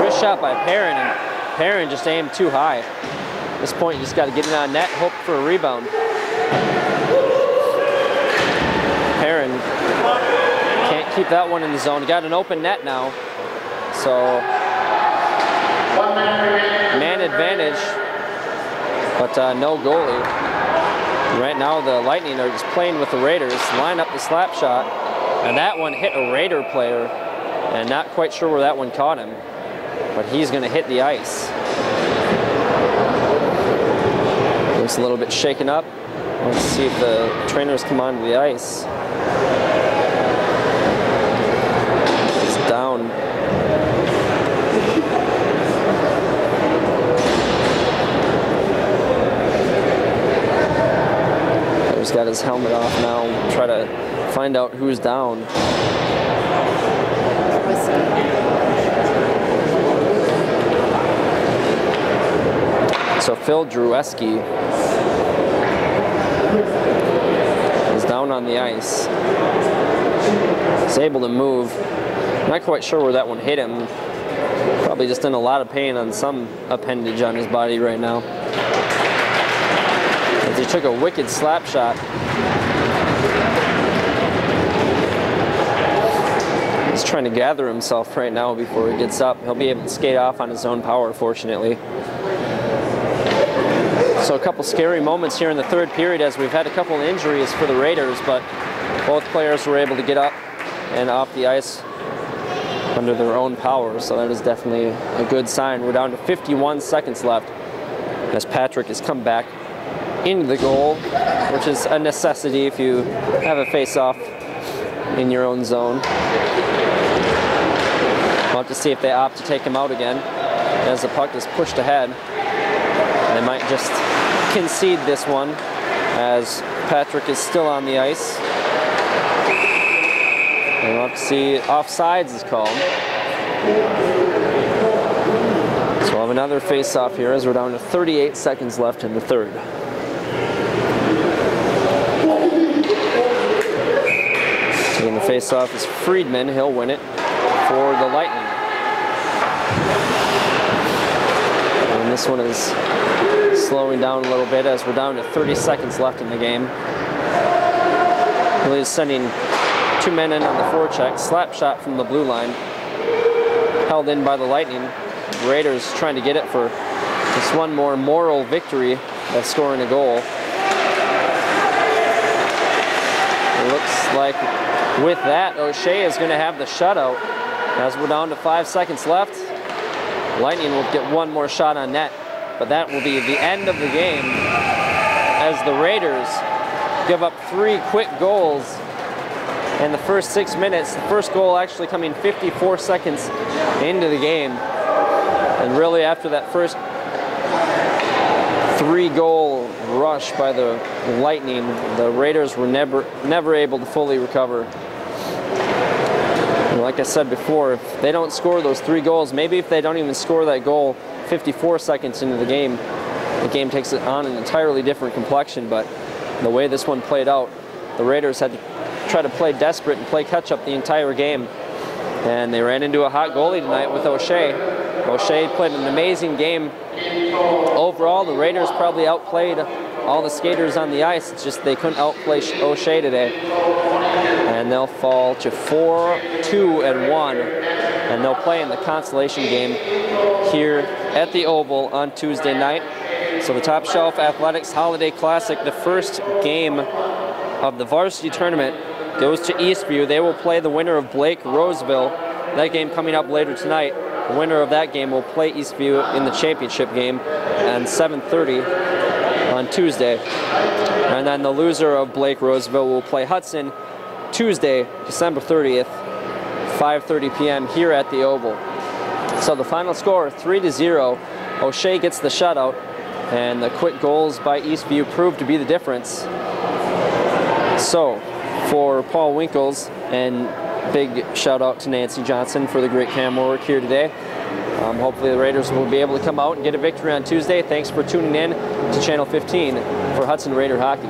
Wrist shot by Perrin, and Perrin just aimed too high. At this point, you just got to get it on net, hope for a rebound. Perrin can't keep that one in the zone. Got an open net now. So, man advantage, but no goalie. Right now, the Lightning are just playing with the Raiders. Line up the slap shot, and that one hit a Raider player, and not quite sure where that one caught him, but he's going to hit the ice. Looks a little bit shaken up. Let's see if the trainers come onto the ice. He's down. He's got his helmet off now. We'll try to find out who's down. So Phil Dreweski is down on the ice. He's able to move. Not quite sure where that one hit him. Probably just in a lot of pain on some appendage on his body right now. As he took a wicked slap shot. He's trying to gather himself right now before he gets up. He'll be able to skate off on his own power, fortunately. So a couple scary moments here in the third period as we've had a couple injuries for the Raiders, but both players were able to get up and off the ice under their own power, so that is definitely a good sign. We're down to 51 seconds left as Patrick has come back into the goal, which is a necessity if you have a face-off in your own zone. We'll have to see if they opt to take him out again as the puck is pushed ahead. They might just concede this one as Patrick is still on the ice. And we'll have to see offsides is called. So we'll have another face-off here as we're down to 38 seconds left in the third. Taking the face-off is Friedman. He'll win it for the Lightning. And this one is slowing down a little bit as we're down to 30 seconds left in the game. He's sending two men in on the forecheck. Slap shot from the blue line. Held in by the Lightning. The Raiders trying to get it for just one more moral victory by scoring a goal. It looks like with that, O'Shea is going to have the shutout. As we're down to 5 seconds left, Lightning will get one more shot on net. But that will be the end of the game as the Raiders give up 3 quick goals in the first 6 minutes. The first goal actually coming 54 seconds into the game. And really after that first 3-goal rush by the Lightning, the Raiders were never able to fully recover. And like I said before, if they don't score those 3 goals, maybe if they don't even score that goal 54 seconds into the game takes it on an entirely different complexion. But the way this one played out, the Raiders had to try to play desperate and play catch-up the entire game. And they ran into a hot goalie tonight with O'Shea. O'Shea played an amazing game. Overall, the Raiders probably outplayed all the skaters on the ice. It's just they couldn't outplay O'Shea today. And they'll fall to 4-2-1. And they'll play in the consolation game here at the Oval on Tuesday night. So the Top Shelf Athletics Holiday Classic, the first game of the varsity tournament, goes to Eastview. They will play the winner of Blake Roseville That game coming up later tonight. The winner of that game will play Eastview in the championship game at 7:30 on Tuesday. And then the loser of Blake Roseville will play Hudson Tuesday, December 30th, 5:30 p.m. here at the Oval. So the final score, 3-0. O'Shea gets the shutout, and the quick goals by Eastview proved to be the difference. So for Paul Winkles, and big shout out to Nancy Johnson for the great camera work here today. Hopefully the Raiders will be able to come out and get a victory on Tuesday. Thanks for tuning in to Channel 15 for Hudson Raider Hockey.